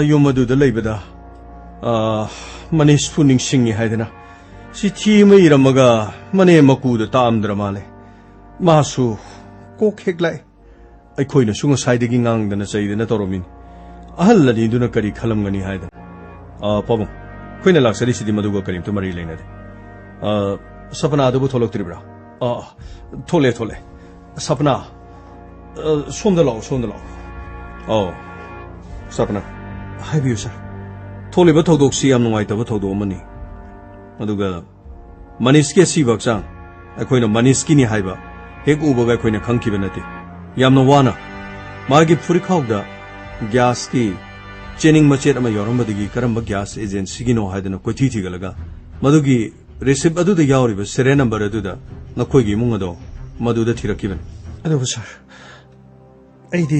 ꯌꯨꯝ ꯑꯗꯨꯗ ꯂꯩꯕꯗ ꯃꯅꯤꯁꯄꯨ ꯅꯤꯡꯁꯤꯡꯉꯤ ꯍꯥꯏꯗꯅ ꯆꯤꯊꯤ ꯑꯃ ꯏꯔꯝꯃꯒ ꯃꯅꯦ ꯃꯀꯨꯗ ꯇꯥꯛꯑꯝꯗ꯭ꯔ ꯃꯥꯜꯂꯦ ꯃꯥꯁꯨ ꯀꯣꯛ ꯍꯦꯛ ꯂꯥꯛꯑꯦ ꯑꯩꯈꯣꯏꯅꯁꯨ ꯉꯁꯥꯏꯗꯒꯤ ꯉꯥꯡꯗꯅ ꯆꯩꯗꯅ ꯇꯧꯔꯝꯃꯤꯅꯤ ꯑꯍꯜ ꯑꯅꯤꯗꯨꯅ ꯀꯔꯤ ꯈꯜꯂꯝꯒꯅꯤ ꯍꯥꯏꯗꯅ ꯄꯥꯕꯨꯡ ꯑꯩꯈꯣꯏꯅ ꯂꯥꯛꯆꯔꯤꯁꯤꯗꯤ ꯃꯗꯨꯒ ꯀꯔꯤꯝꯇ ꯃꯔꯤ ꯂꯩꯅꯗꯦ ꯁꯄꯅꯥꯗꯨꯕꯨ ꯊꯣꯛꯂꯛꯇ꯭ꯔꯤꯕ꯭ꯔꯥ ꯊꯣꯛꯂꯛꯑꯦ ꯁꯄꯅꯥ ꯁꯣꯝꯗ ꯂꯥꯛꯑꯣ ꯁꯄꯅꯥ ꯍꯥꯏꯕꯤꯌꯨ ꯁꯥꯔ ꯊꯣꯛꯂꯤꯕ ꯊꯧꯗꯣꯛꯁꯤ ꯌꯥꯝ ꯅꯨꯡꯉꯥꯏꯇꯕ ꯊꯧꯗꯣꯛ ꯑꯃꯅꯤ ꯑꯗꯨꯒ ꯃꯅꯤꯁꯀꯤ ꯑꯁꯤꯕ ꯍꯛꯆꯥꯡ ꯑꯩꯈꯣꯏꯅ ꯃꯅꯤꯁꯀꯤꯅꯤ ꯍꯥꯏꯕ ꯍꯦꯛ ꯎꯕꯒ ꯑꯩꯈꯣꯏꯅ ꯈꯪꯈꯤꯕ ꯅꯠꯇꯦ ꯌꯥꯝꯅ ꯋꯥꯅ ꯃꯥꯒꯤ ꯐꯨꯔꯤꯈꯥꯎꯗ ꯒ꯭ꯌꯥꯁꯀꯤ ꯆꯦꯅꯤꯡ ꯃꯆꯦꯠ ꯑꯃ ꯌꯥꯎꯔꯝꯕꯗꯒꯤ ꯀꯔꯝꯕ ꯒ꯭ꯌꯥꯁ ꯑꯦꯖꯦꯟꯁꯤꯒꯤꯅꯣ ꯍꯥꯏꯗꯅ ꯀꯣꯏꯊꯤ ꯊꯤꯒꯠꯂꯒ ꯃꯗꯨꯒꯤ ꯔꯤꯁꯤꯞ ꯑꯗꯨꯗ ꯌꯥꯎꯔꯤꯕ ꯁꯦꯔꯤꯌꯦꯜ ꯅꯝꯕꯔ ꯑꯗꯨꯗ ꯅꯈꯣꯏꯒꯤ ꯏꯃꯨꯡ ꯑꯗꯣ ꯃꯗꯨꯗ ꯊꯤꯔꯛꯈꯤꯕꯅꯤ ꯑꯗꯨꯕꯨ ꯁꯥꯔ ꯑꯩꯗꯤ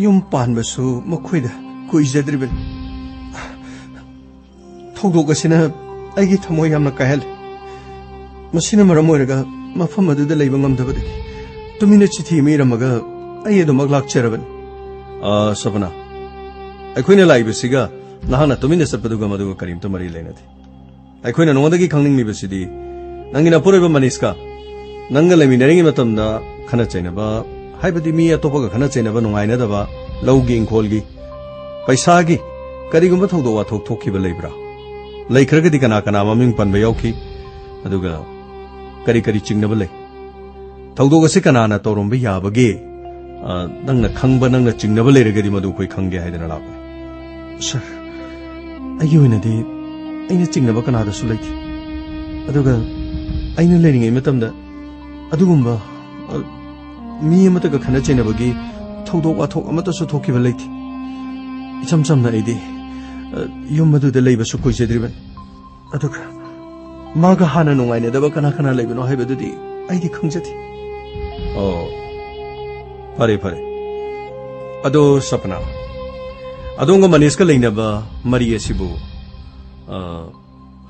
ꯌꯨꯝ ꯄꯥꯟꯕꯁꯨ ꯃꯈꯣꯏꯗ ꯀꯨꯏꯖꯗ꯭ꯔꯤꯕꯅꯤ ꯊꯧꯗꯣꯛ ꯑꯁꯤꯅ ꯑꯩꯒꯤ ꯊꯃꯣꯏ ꯌꯥꯝꯅ ꯀꯥꯏꯍꯜꯂꯤ ꯃꯁꯤꯅ ꯃꯔꯝ ꯑꯣꯏꯔꯒ ꯃꯐꯝ ꯑꯗꯨꯗ ꯂꯩꯕ ꯉꯝꯗꯕꯗꯒꯤ ꯇꯨꯃꯤꯟꯅ ꯆꯤꯊꯤ ꯑꯃ ꯏꯔꯝꯃꯒ ꯑꯩ ꯑꯗꯨꯃꯛ ꯂꯥꯛꯆꯔꯕꯅꯤ ꯁꯄꯅꯥ ꯑꯩꯈꯣꯏꯅ ꯂꯥꯛꯏꯕꯁꯤꯒ ꯅꯍꯥꯛꯅ ꯇꯨꯃꯤꯟꯅ ꯆꯠꯄꯗꯨꯒ ꯃꯗꯨꯒ ꯀꯔꯤꯝꯇ ꯃꯔꯤ ꯂꯩꯅꯗꯦ ꯑꯩꯈꯣꯏꯅ ꯅꯉꯣꯟꯗꯒꯤ ꯈꯪꯅꯤꯡꯂꯤꯕꯁꯤꯗꯤ ꯅꯪꯒꯤ ꯅꯄꯨꯔꯣꯏꯕ ꯃꯅꯤꯁꯀ ꯅꯪꯒ ꯂꯩꯃꯤꯟꯅꯔꯤꯉꯩ ꯃꯇꯝꯗ ꯈꯟꯅ ꯆꯩꯅꯕ ꯍꯥꯏꯕꯗꯤ ꯃꯤ ꯑꯇꯣꯞꯄꯒ ꯈꯟꯅ ꯆꯩꯅꯕ ꯅꯨꯡꯉꯥꯏꯅꯗꯕ ꯂꯧꯒꯤ ꯏꯪꯈꯣꯜꯒꯤ ꯄꯩꯁꯥꯒꯤ ꯀꯔꯤꯒꯨꯝꯕ ꯊꯧꯗꯣꯛ ꯋꯥꯊꯣꯛ ꯊꯣꯛꯈꯤꯕ ꯂꯩꯕ꯭ꯔꯥ ꯂꯩꯈ꯭ꯔꯒꯗꯤ ꯀꯅꯥ ꯀꯅꯥ ꯃꯃꯤꯡ ꯄꯟꯕ ꯌꯥꯎꯈꯤ ꯑꯗꯨꯒ ꯀꯔꯤ ꯀꯔꯤ ꯆꯤꯡꯅꯕ ꯂꯩ ꯊꯧꯗꯣꯛ ꯑꯁꯤ ꯀꯅꯥꯅ ꯇꯧꯔꯝꯕ ꯌꯥꯕꯒꯦ ꯅꯪꯅ ꯈꯪꯕ ꯅꯪꯅ ꯆꯤꯡꯅꯕ ꯂꯩꯔꯒꯗꯤ ꯃꯗꯨ ꯑꯩꯈꯣꯏ ꯈꯪꯒꯦ ꯍꯥꯏꯗꯅ ꯂꯥꯛꯄꯅꯤ ꯁꯥꯔ ꯑꯩꯒꯤ ꯑꯣꯏꯅꯗꯤ ꯑꯩꯅ ꯆꯤꯡꯅꯕ ꯀꯅꯥꯗꯁꯨ ꯂꯩꯇꯦ ꯑꯗꯨꯒ ꯑꯩꯅ ꯂꯩꯔꯤꯉꯩ ꯃꯇꯝꯗ ꯑꯗꯨꯒꯨꯝꯕ ꯃꯤ ꯑꯃꯠꯇꯒ ꯈꯟꯅ ꯆꯩꯅꯕꯒꯤ ꯊꯧꯗꯣꯛ ꯋꯥꯊꯣꯛ ꯑꯃꯠꯇꯁꯨ ꯊꯣꯛꯈꯤꯕ ꯂꯩꯇꯦ ꯏꯆꯝ ꯆꯝꯅ ꯑꯩꯗꯤ ꯌꯨꯝ ꯑꯗꯨꯗ ꯂꯩꯕꯁꯨ ꯀꯨꯏꯖꯗ꯭ꯔꯤꯕꯅꯤ ꯑꯗꯨꯒ ꯃꯥꯒ ꯍꯥꯟꯅ ꯅꯨꯡꯉꯥꯏꯅꯗꯕ ꯀꯅꯥ ꯀꯅꯥ ꯂꯩꯕꯅꯣ ꯍꯥꯏꯕꯗꯨꯗꯤ ꯑꯩꯗꯤ ꯈꯪꯖꯗꯦ ꯐꯔꯦ ꯑꯗꯣ ꯁꯄꯅꯥ ꯑꯗꯣꯝꯒ ꯃꯅꯤꯁꯀ ꯂꯩꯅꯕ ꯃꯔꯤ ꯑꯁꯤꯕꯨ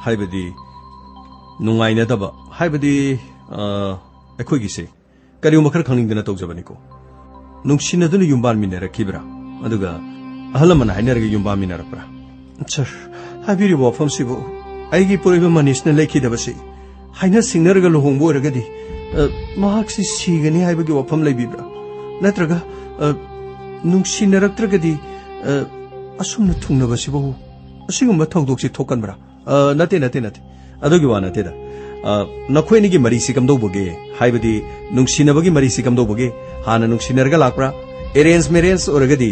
ꯍꯥꯏꯕꯗꯤ ꯅꯨꯡꯉꯥꯏꯅꯗꯕ ꯍꯥꯏꯕꯗꯤ ꯑꯩꯈꯣꯏꯒꯤꯁꯦ ꯀꯔꯤꯒꯨꯝꯕ ꯈꯔ ꯈꯪꯅꯤꯡꯗꯅ ꯇꯧꯖꯕꯅꯤꯀꯣ ꯅꯨꯡꯁꯤꯅꯗꯨꯅ ꯌꯨꯝꯕꯥꯟꯃꯤꯟꯅꯔꯛꯈꯤꯕ꯭ꯔꯥ ꯑꯗꯨꯒ ꯑꯍꯜ ꯂꯃꯟ ꯍꯥꯏꯅꯔꯒ ꯌꯨꯝꯕꯥꯟꯃꯤꯟꯅꯔꯛꯄ꯭ꯔꯥ ꯁꯥꯔ ꯍꯥꯏꯕꯤꯔꯤꯕ ꯋꯥꯐꯝꯁꯤꯕꯨ ꯑꯩꯒꯤ ꯄꯨꯔꯣꯏꯕ ꯃꯅꯤꯁꯅ ꯂꯩꯈꯤꯗꯕꯁꯤ ꯍꯥꯏꯅ ꯁꯤꯡꯅꯔꯒ ꯂꯨꯍꯣꯡꯕ ꯑꯣꯏꯔꯒꯗꯤ ꯃꯍꯥꯛꯁꯤ ꯁꯤꯒꯅꯤ ꯍꯥꯏꯕꯒꯤ ꯋꯥꯐꯝ ꯂꯩꯕꯤꯕ꯭ꯔꯥ ꯅꯠꯇ꯭ꯔꯒ ꯅꯨꯡꯁꯤꯅꯔꯛꯇ꯭ꯔꯒꯗꯤ ꯑꯁꯨꯝꯅ ꯊꯨꯡꯅꯕꯁꯤꯕꯨ ꯑꯁꯤꯒꯨꯝꯕ ꯊꯧꯗꯣꯛꯁꯤ ꯊꯣꯛꯀꯟꯕ꯭ꯔꯥ ꯅꯠꯇꯦ ꯑꯗꯨꯒꯤ ꯋꯥ ꯅꯠꯇꯦꯗ ꯅꯈꯣꯏꯅꯤꯒꯤ ꯃꯔꯤꯁꯤ ꯀꯝꯗꯧꯕꯒꯦ ꯍꯥꯏꯕꯗꯤ ꯅꯨꯡꯁꯤꯅꯕꯒꯤ ꯃꯔꯤꯁꯤ ꯀꯝꯗꯧꯕꯒꯦ ꯍꯥꯟꯅ ꯅꯨꯡꯁꯤꯅꯔꯒ ꯂꯥꯛꯄ꯭ꯔꯥ ꯑꯦꯔꯦꯟꯖ ꯃꯦꯔꯦꯟꯖ ꯑꯣꯏꯔꯒꯗꯤ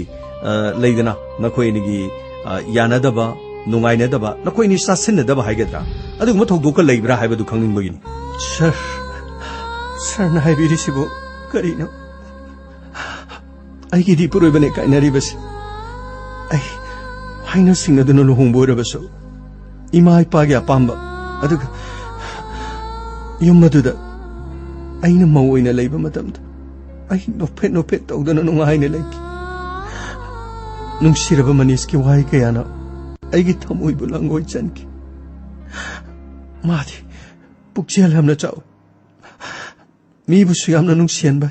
ꯂꯩꯗꯅ ꯅꯈꯣꯏꯅꯤꯒꯤ ꯌꯥꯅꯗꯕ ꯅꯨꯡꯉꯥꯏꯅꯗꯕ ꯅꯈꯣꯏꯅꯤ ꯆꯥꯁꯤꯟꯅꯗꯕ ꯍꯥꯏꯒꯗ꯭ꯔꯥ ꯑꯗꯨꯒꯨꯝꯕ ꯊꯧꯗꯣꯛꯀ ꯂꯩꯕ꯭ꯔꯥ ꯍꯥꯏꯕꯗꯨ ꯈꯪꯅꯤꯡꯕꯒꯤꯅꯤ ꯁꯥꯔꯅ ꯍꯥꯏꯕꯤꯔꯤꯁꯤꯕꯨ ꯀꯔꯤꯅꯣ ꯑꯩꯒꯤꯗꯤ ꯏꯄꯨꯔꯣꯏꯕꯅꯦ ꯀꯥꯏꯅꯔꯤꯕꯁꯤ ꯑꯩ ꯍꯥꯏꯅ ꯁꯤꯡꯅꯗꯨꯅ ꯂꯨꯍꯣꯡꯕ ꯑꯣꯏꯔꯕꯁꯨ ꯏꯃꯥ ꯏꯄꯥꯒꯤ ꯑꯄꯥꯝꯕ ꯑꯗꯨꯒ ꯌꯨꯝ ꯑꯗꯨꯗ ꯑꯩꯅ ꯃꯧ ꯑꯣꯏꯅ ꯂꯩꯕ ꯃꯇꯝꯗ ꯑꯩ ꯅꯣꯐꯦꯠ ꯇꯧꯗꯨꯅ ꯅꯨꯡꯉꯥꯏꯅ ꯂꯩꯈꯤ ꯅꯨꯡꯁꯤꯔꯕ ꯃꯅꯤꯁꯀꯤ ꯋꯥꯍꯩ ꯀꯌꯥꯅ ꯑꯩꯒꯤ ꯊꯃꯣꯏꯕꯨ ꯂꯥꯡꯒꯣꯏ ꯆꯟꯈꯤ ꯃꯥꯗꯤ ꯄꯨꯛꯆꯦꯜ ꯌꯥꯝꯅ ꯆꯥꯎꯏ ꯃꯤꯕꯨꯁꯨ ꯌꯥꯝꯅ ꯅꯨꯡꯁꯤꯍꯟꯕ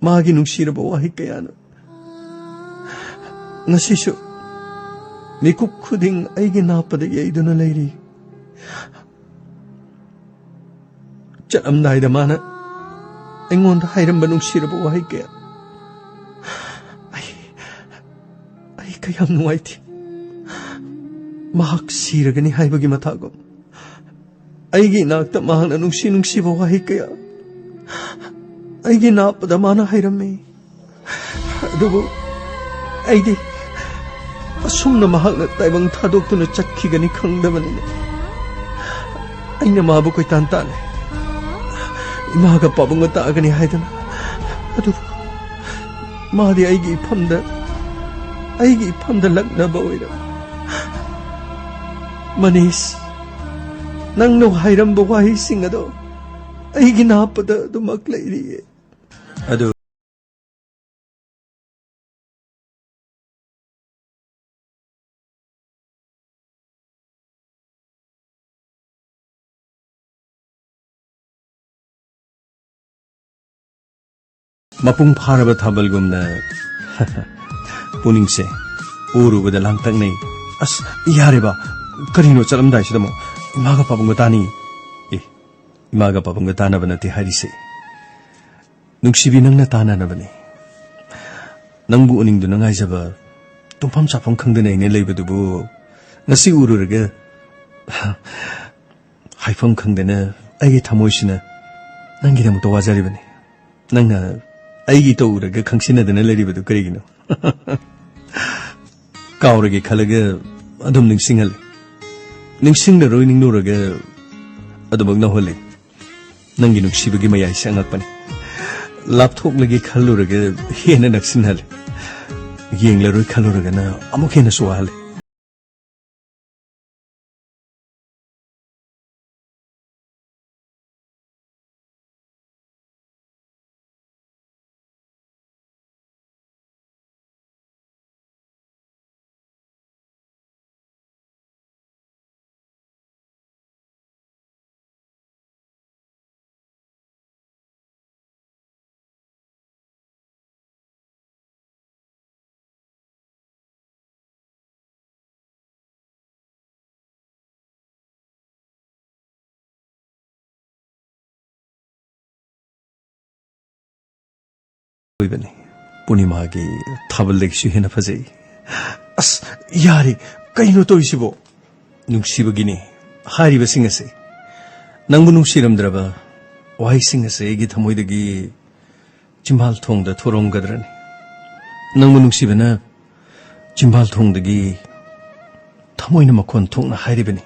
ꯃꯥꯒꯤ ꯅꯨꯡꯁꯤꯔꯕ ꯋꯥꯍꯩ ꯀꯌꯥꯅ ꯉꯁꯤꯁꯨ ꯃꯤꯀꯨꯞ ꯈꯨꯗꯤꯡ ꯑꯩꯒꯤ ꯅꯥꯞꯄꯗ ꯌꯩꯗꯨꯅ ꯂꯩꯔꯤ ꯆꯠꯂꯝꯗꯥꯏꯗ ꯃꯥꯅ ꯑꯩꯉꯣꯟꯗ ꯍꯥꯏꯔꯝꯕ ꯅꯨꯡꯁꯤꯔꯕ ꯋꯥꯍꯩ ꯀꯌꯥ ꯑꯩ ꯀꯌꯥꯝ ꯅꯨꯡꯉꯥꯏꯇꯦ ꯃꯍꯥꯛ ꯁꯤꯔꯒꯅꯤ ꯍꯥꯏꯕꯒꯤ ꯃꯊꯥꯒꯨꯝ ꯑꯩꯒꯤ ꯏꯅꯥꯛꯇ ꯃꯍꯥꯛꯅ ꯅꯨꯡꯁꯤꯕ ꯋꯥꯍꯩ ꯀꯌꯥ ꯑꯩꯒꯤ ꯅꯥꯞꯄꯗ ꯃꯥꯅ ꯍꯥꯏꯔꯝꯃꯤ ꯑꯗꯨꯕꯨ ꯑꯩꯗꯤ ꯑꯁꯨꯝꯅ ꯃꯍꯥꯛꯅ ꯇꯥꯏꯕꯪ ꯊꯥꯗꯣꯛꯇꯨꯅ ꯆꯠꯈꯤꯒꯅꯤ ꯈꯪꯗꯕꯅꯤꯅ ꯑꯩꯅ ꯃꯥꯕꯨ ꯀꯣꯏꯇꯥꯟ ꯇꯥꯜꯂꯦ ꯏꯃꯥꯒ ꯄꯥꯕꯨꯡꯒ ꯇꯥꯛꯑꯒꯅꯤ ꯍꯥꯏꯗꯅ ꯑꯗꯨꯕꯨ 마디 아이기 팜다 락나바 오이라 마니스 낭노 하이람보 와히싱아도 아이기 나빠다 도막 레이리에 아도 마풍 파라바 타발곰나 पुनिंसे उरुबदा लांगतांगनै अस यारेबा करिनो चलमदाइसिदमो इमागा पाबंगो तानी इमागा पाबंगो तानाबा नते हारिसे नुंसिबि नंगना तानानाबने नंगबु उनिंगदुना ngaijaba तुमफम चाफम खंदनैने लैबदुबु ngasi उरुरगा हाइफम खंदना आइगे थमोइसिना नंगिदमतो वाजारिबने नंगना आइगी तो उरगा खंसिनदना लैरिबदु करिगिनो काउरगे खलगे अदम निंगसिंगले निंगसिंगदरोय निंगनोरगे अदमक नहोले नंगी नुक्सिबगी मयाइ सांगकपने लापथोकलगे खलुरगे हेना नक्सिनहले येंगलरोय खलुरगे ना अमुक हेना सुवाहले पूर्णिमा की थाबल देखी हेन फजे अस यारे कहीं तो इसीबो नुक्सीबगिनी हारिब सिंगसे नंगबु नुक्सीरमद्रबा वाई सिंगसे एगी थमोइदगी चिम्बाल थोंगद थोरंगद्रनि नंगबु नुक्सीबना चिम्बाल थोंगदगी थमोइना मखोन थोंगना हारिबनि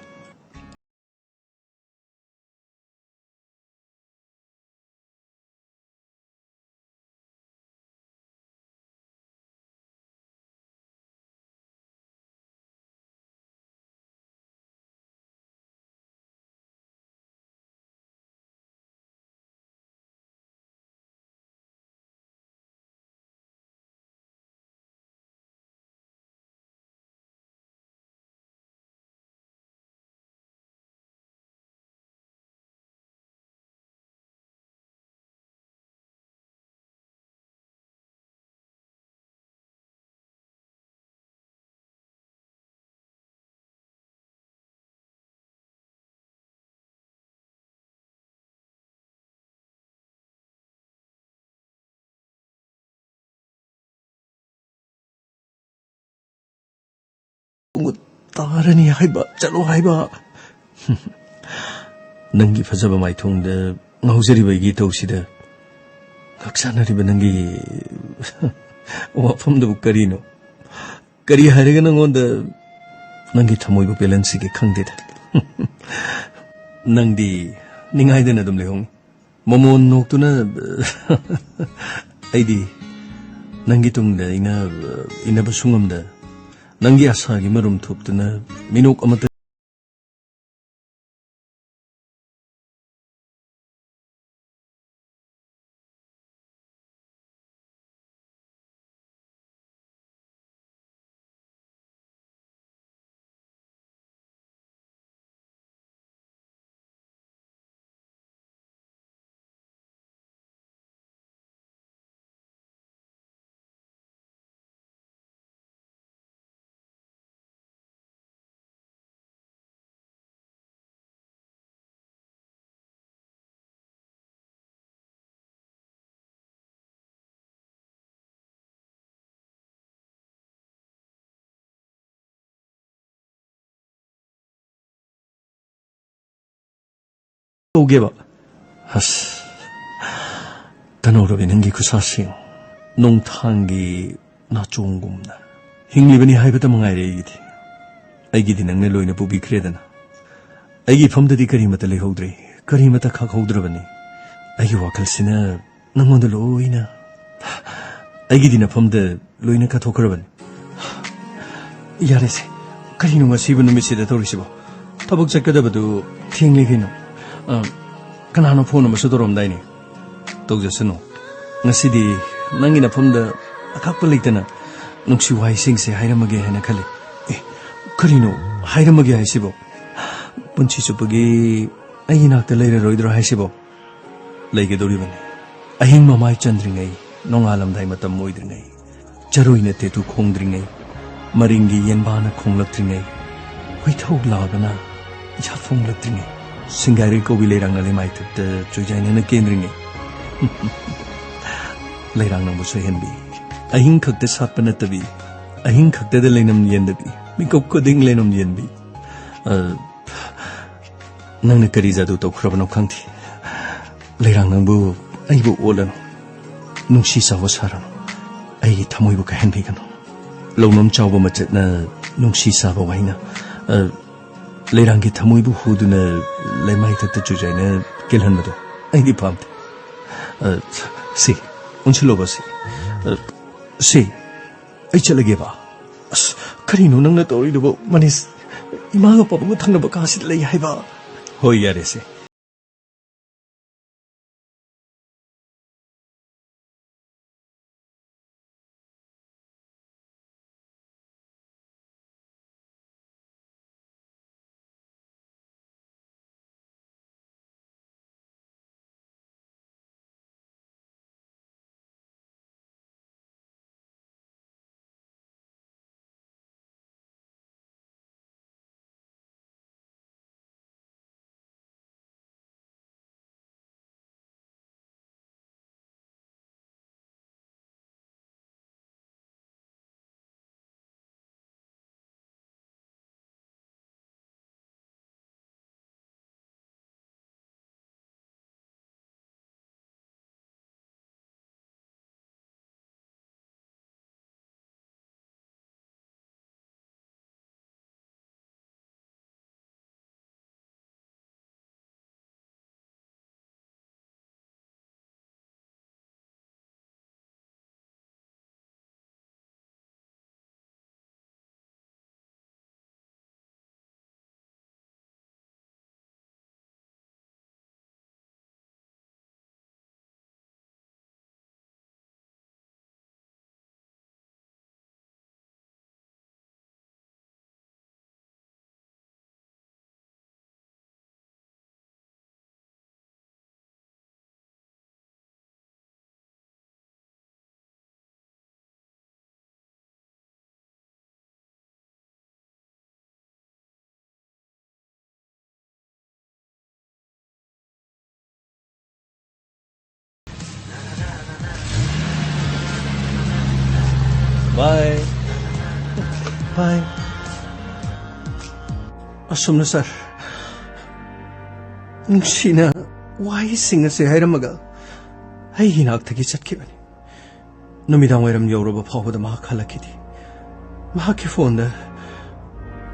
तारनी हाइबा चलो हाइबा नंगी फजबा माइथोंद ngauजरिबैगी तौसिदा ngaksanariba नंगी वाफमदबु करिनो करि हारेगा नंगोंदा नंगी थमोइबु पेलेंसिगे खंगदेदा नंदी निंगाइदना दम लेहों मोमोन नोक्तुना आइदी नंगी तुंगदा इनाबु सुंगमदा नंगी आसागी मरुम थोपतना मिनोक अमत 오게바 하스 단오르비 능기 구사싱 농탕기 나 좋은 곰나 힝리베니 하이베다 멍아이레 이기디 아이기디 능네 로이나 부비 크레다나 아이기 펌드디 그리마다 레호드리 그리마다 카카오드르바니 아이기 와칼시나 능원들 로이나 ꯑꯩꯒꯤꯗꯤ ꯅꯐꯝꯗ ꯂꯣꯏꯅ ꯀꯠꯊꯣꯛꯈ꯭ꯔꯕꯅꯤ ꯌꯥꯔꯦꯁꯦ ꯀꯔꯤꯅꯣ ꯉꯁꯤꯕ ꯅꯨꯃꯤꯠꯁꯤꯗ ꯇꯧꯔꯤꯁꯤꯕꯣ ꯊꯕꯛ ꯆꯠꯀꯗꯕꯗꯨ ꯊꯦꯡꯂꯦ ꯀꯩꯅꯣ ꯀꯅꯥꯅꯣ ꯐꯣꯟ ꯑꯃꯁꯨ ꯇꯧꯔꯝꯗꯥꯏꯅꯦ ꯇꯧꯖꯁꯅꯨ ꯉꯁꯤꯗꯤ ꯅꯪꯒꯤ ꯅꯐꯝꯗ ꯑꯀꯛꯄ ꯂꯩꯇꯅ ꯅꯨꯡꯁꯤ ꯋꯥꯍꯩꯁꯤꯡꯁꯦ ꯍꯥꯏꯔꯝꯃꯒꯦ ꯍꯥꯏꯅ ꯈꯜꯂꯤ ꯀꯔꯤꯅꯣ ꯍꯥꯏꯔꯝꯃꯒꯦ ꯍꯥꯏꯁꯤꯕꯣ ꯄꯨꯟꯁꯤ ꯆꯨꯞꯄꯒꯤ ꯑꯩꯒꯤ ꯅꯥꯛꯇ ꯂꯩꯔꯔꯣꯏꯗ꯭ꯔꯣ ꯍꯥꯏꯁꯤꯕꯣ ꯂꯩꯒꯗꯧꯔꯤꯕꯅꯤ ꯑꯍꯤꯡ ꯃꯃꯥꯏ ꯆꯟꯗ꯭ꯔꯤꯉꯩ ꯅꯣꯡꯉꯥꯜꯂꯝꯗꯥꯏ ꯃꯇꯝ ꯑꯣꯏꯗ꯭ꯔꯤꯉꯩ ꯆꯔꯣꯏꯅ ꯇꯦꯇꯨ ꯈꯣꯡꯗ꯭ꯔꯤꯉꯩ ꯃꯔꯤꯡꯒꯤ ꯌꯦꯟꯕꯥꯅ ꯈꯣꯡꯂꯛꯇ꯭ꯔꯤꯉꯩ ꯍꯨꯏꯊꯧ ꯂꯥꯕꯅ ꯌꯥꯠꯐꯣꯡꯂꯛꯇ꯭ꯔꯤꯉꯩ ꯁꯤꯡꯒꯥꯏꯔꯩ ꯀꯧꯕꯤ ꯂꯩꯔꯥꯡꯅ ꯂꯩꯃꯥꯏꯊꯛꯇ ꯆꯣꯏꯖꯥꯏꯅꯅ ꯀꯦꯟꯗ꯭ꯔꯤꯉꯩ ꯂꯩꯔꯥꯡ ꯅꯪꯕꯨ ꯁꯣꯏꯍꯟꯕꯤ ꯑꯍꯤꯡ ꯈꯛꯇ ꯁꯥꯠꯄ ꯅꯠꯇꯕꯤ ꯑꯍꯤꯡ ꯈꯛꯇꯗ ꯂꯩꯅꯝ ꯌꯦꯟꯗꯕꯤ ꯃꯤꯀꯞ ꯈꯨꯗꯤꯡ ꯂꯩꯅꯝ ꯌꯦꯟꯕꯤ ꯅꯪꯅ ꯀꯔꯤ ꯖꯥꯗꯨ ꯇꯧꯈ꯭ꯔꯕꯅꯣ ꯈꯪꯗꯦ ꯂꯩꯔꯥꯡ ꯅꯪꯕꯨ ꯑꯩꯕꯨ ꯑꯣꯜꯂꯅꯨ ꯅꯨꯡꯁꯤ ꯆꯥꯎꯕ ꯁꯥꯔꯅꯨ ꯑꯩꯒꯤ ꯊꯃꯣꯏꯕꯨ ꯀꯥꯏꯍꯟꯕꯤꯒꯅꯨ ꯂꯧꯅꯝ ꯆꯥꯎꯕ ꯃꯆꯠꯅ ꯅꯨꯡꯁꯤ ꯆꯥꯕ ꯋꯥꯏꯅ ꯂꯩꯔꯥꯡꯒꯤ ꯊꯃꯣꯏꯕꯨ ꯍꯨꯗꯨꯅ ꯂꯩꯃꯥꯏꯊꯛꯇ ꯆꯨꯖꯥꯏꯅ ꯀꯦꯜꯍꯟꯕꯗꯣ ꯑꯩꯗꯤ ꯄꯥꯝꯗꯦ ꯁꯤ ꯑꯣꯟꯁꯤꯜꯂꯣꯕ ꯁꯤ ꯑꯩ ꯆꯠꯂꯒꯦꯕ ꯑꯁ ꯀꯔꯤꯅꯣ ꯅꯪꯅ ꯇꯧꯔꯤꯗꯨꯕꯨ ꯃꯅꯤꯁ ꯏꯃꯥꯒ ꯄꯥꯕꯨꯡꯒ ꯊꯪꯅꯕ ꯀꯥꯁꯤꯗ ꯂꯩ ꯍꯥꯏꯕ ꯍꯣꯏ ꯌꯥꯔꯦꯁꯦ Bye. Bye. Asumna sir. Nungsina why singa se hairamaga. Hey hinak thagi chatkibani. Numidang wairam yoroba phawda ma khalakidi. Mahaki phone da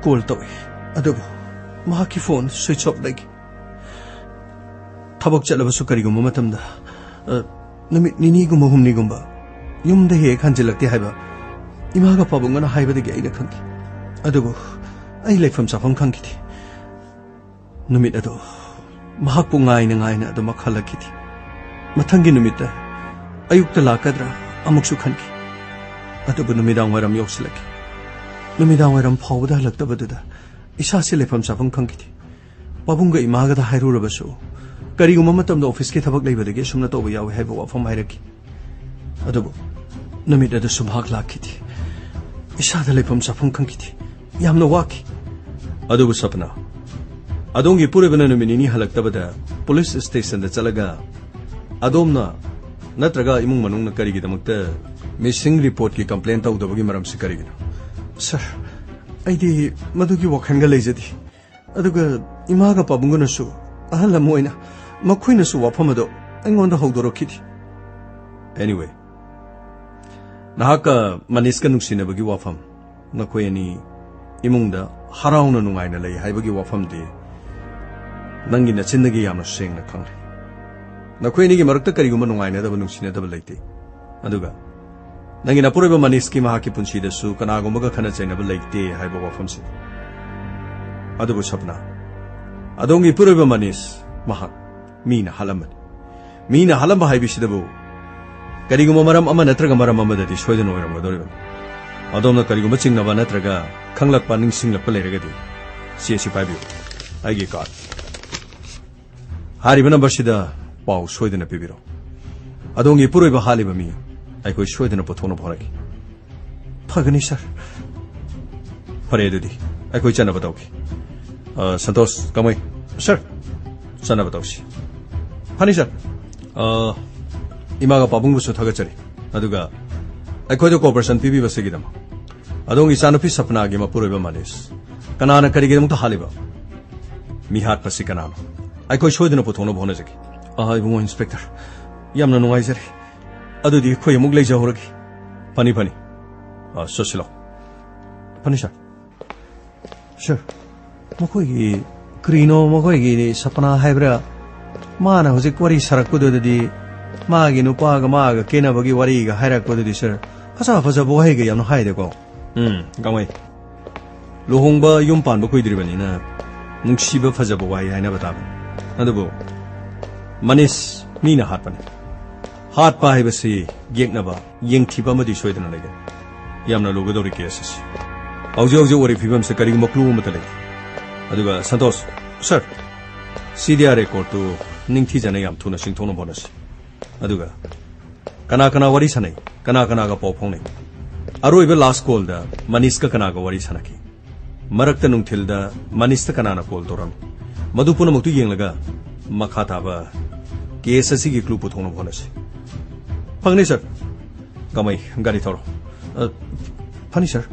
call tawi. Adubu mahaki phone switch off lagi. Thabak chalabasu karigumba matamda. Numit ninigumba humnigumba. Yumda he khanjilakti haiba. 이마가 빠봉거나 하이버드게 아이가 칸기 아두고 아이 레이펌 사펑 칸기디 누밋아도 마학부 nga이나 아도 막할라기디 마탕기 누밋다 아육다 라카드라 아목수 칸기 아두고 누미당 와람 욕실라기 누미당 와람 파우다 할락다버드다 이샤시 레이펌 사펑 칸기디 빠봉가 이마가다 하이루러버수 그리고 마마땀도 오피스게 타박 레이버드게 숨나 또버 야we 하이버 와펌 하이라기 아두고 누밋아도 숨학 라키디 이샤다 레이펌 사펑 칸기디 얌나 와키 아두고 사프나 아동기 뿌레버나 누미니 할락다버다 폴리스 스테이션다 찰라가 아돔나 나트라가 이몽 마농나 까리기다막다 미싱 리포트기 컴플레인 타우다버기 마람시 까리기나 서 아이디 마두기 와칸가 레이저디 아두가 이마가 빠bun거나수 아할라 모이나 마쿠이나수 와파마도 앵원다 하우도로키디 anyway 나하까 마니스가 눅시나버기 와팜 나코에니 이몽다 하라우나 눅아이나 레이 하이버기 와팜디 낭기나 친나기 야마 수행나 캉리 나코에니기 마럭다 까리구마 눅아이나다버 눅시나다버 레이티 아두가 Nangina Puriba Maniski Mahaki Punchi the Su, Kanagomaga Kanachanabu Lake Day, Haibo from Sid. Adabu Sapna. Adongi Puriba Manis, Mahak, Mina Halaman. Mina Halamba Haibishidabu. Karigumaram Amanatraga Maramama that is Shodan or Madorivan. Adona Karigumaching Navanatraga, Kanglak Panning Sing la Paleragadi. CSC Pabu. I get caught. Haribana Bashida, Pau, Shodan a Pibiro. Adongi Puriba Halibami. I could show it in a potono poraki. Paganisar Paredudi. I could Chanabatoki. Santos, come away. Sir. Sanabatoshi. Panisar. Imaga Pabungus Tagachari. Aduga. I could a cooperation PB was Sigidam. Adongi Sanopi Sapna Gima Puriba Manis. Kanana Karigam to Haliba. Mihat Pasikanam. I could show it in a potono bonazaki. I won't inspector. Yamna no wiser. Adudi Koy Muglay Jahoraki. Pani Pani. Sosilo. Panisha. Sure. Mokoy Krino Mokoy Sapana Hybra. Mana Hosikwari Sarakudo di Magi Nupaga Maga, Kenabagi Wariga, Hirakudu, sir. Hasa was a boy, and hide go. Gamay. Lohumba Yumpan Bokui drivenina. Nukshiba Fazabawai, I never done. Andabu. Manis Mina Harpan. Hard pie was a Yanknaba, Yank Tipamadi Sweden again. Yamna Logadori cases. Audio if he was a Karimaklu Matale. Aduga Santos, sir. CDR record to Ningtizanayam to Nashington bonus. Aduga Kanakana Warisane, Kanakanaga Popone. Aruiba last call the Maniska Kanaga Warisanaki. Maraktanung Tilda, Manista Kanana call Toram. Madupuna Mutu Yanglaga, Makataba, Kiesasi Kluputon bonus. Pangnisar Gamay, Garitoro. Punisher.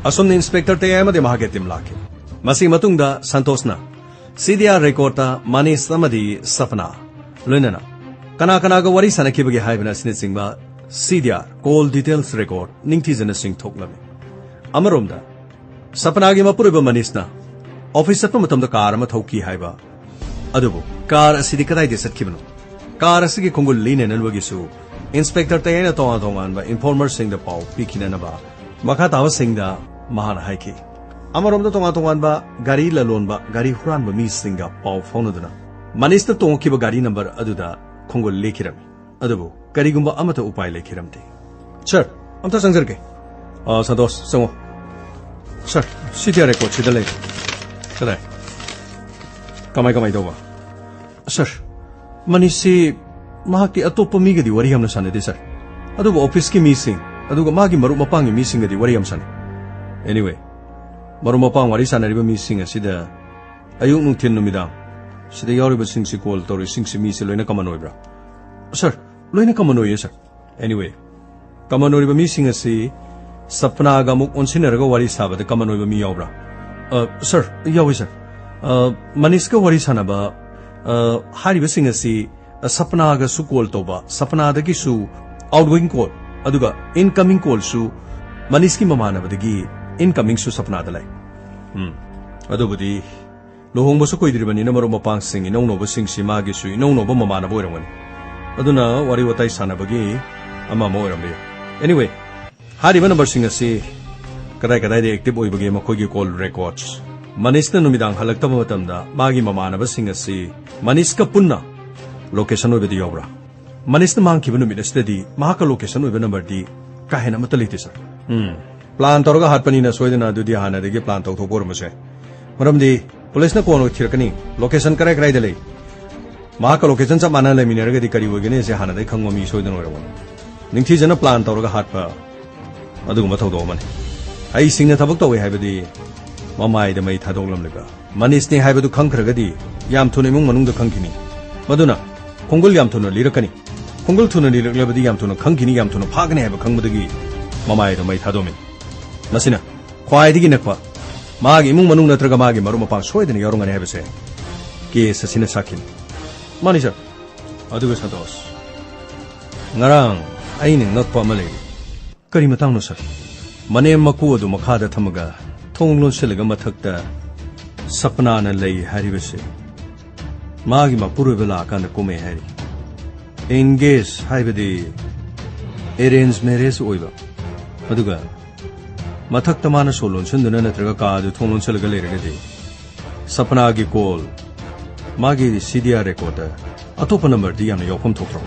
Asum Inspector Tayama de Mahagetim Laki. Masi Matunda Santosna. CDR Recorta Manis Samadi Sapana. Lunana. Kanakanaga Warisana Kibagi Hibana Snitsingba. CDR Call Details Record. Ningtis and a Sing Toklami. Amarumda. Sapanagi Mapuriba Manisna. Office Sapamatum the Karama Toki Hiba. Adubu. Kar Asidikatai Desat Kibano. Kar Asiki Kongul Lin and Wagisu. Inspector Tayana Tongan by informer sing the Pau, Pikinanaba. Makatawa sing the Mahana Haiki. Amarom the Tongatongan ba, Gari Lalonba, Gari Huran ba Singa, Pau Fonadana. Manista Tonkiba Gari number Aduda, Kongol Lakiram. Adubu, Garigumba Amata Upai Lakiramte. Sir, Amta Sanzerke. Santos, Samo. Sir, City record, Chidale. Today. Kamai Dova. Sir, Manisi Mahaki Atopamiga di Wariam Sunday, sir. Adubu office ki missing. Aduga Magi Marumapang missing at the Wariam Sunday. Anyway, Marumapang Warisana river missing a sida. Ayung Tin Numida. Sida Yoriba sings equal to sings me Lena Kamanoibra. Sir, Lena Kamanoy, sir. Anyway, Kamanoiba missing a sea. Sapna Gamuk on Sinerago Warisaba, the Kamanoiba mi obra. Sir, Yawi, sir. Maniska Warisanaba. Hariba sing a sea. A Sapnaga Sukol Toba. Sapna the Gisu. Outgoing call. Aduga incoming call su. Maniski Mamana the gi. Incoming su Sapna the like. Adubudi. Lohong Bosokoi in a Marumapang sing in no sing Simagisu, no no Mamana Boyraman. Aduna, what I sanabagi, a mamorambe. Anyway, had even a sing a sea. Kadai active boy became a Kogi call records. Manista Numidang Halaktamatanda, Magi Mamana sing a sea. Maniska Punna. Location over the obra. Manista Monkey Venum steady, Mahaka location over number D. Kahena Matalitis. Plant Torga Harpanina Swedena do Diana, the plant of Bormose. Madam the police na kono Tirkani, location correct right delay. Mahaka locations of Manala Minera di Kariwaganese Hana, they come on me Sweden or one. Nintis and a plant Torga Harpa. Adumato Doman. I sing the Tabako we have the Mamai the Mate Hadolam Liga. Manisni have to conquer Gadi, Yam Tunimum Manung the Kankini. Maduna, Kongol Yam Tuna Lirakani. Kongol Tuna Lirabadi Yam Tuna Kankini Yam Tuna Pagani have a Kangudagi. Mamai the Mate Hadomin. Masina, quiet Ginapa. Magi Mumanuna Tragamagi Marumapa Sweden Yorong and have a say. Gay Sassina Sakin. Manisha, Aduga Santos. Narang, Ainin not Pamale. Karimatano sir. Mane Maku do Makada Tamaga. Tonglon Siligama Takta. Sapana and Lay Harivese. 마기 막 부르벨라 간다 꼬메 해리 engage 하이베디 arrange marriage 오이바 어두가 마탁 तमाना सोलोन Chandan नत्रगा Kad थोलोन चलगा लेरगदि सपनागी call मागी CDR recorder अतोप number दी यामना योफम थोक्रो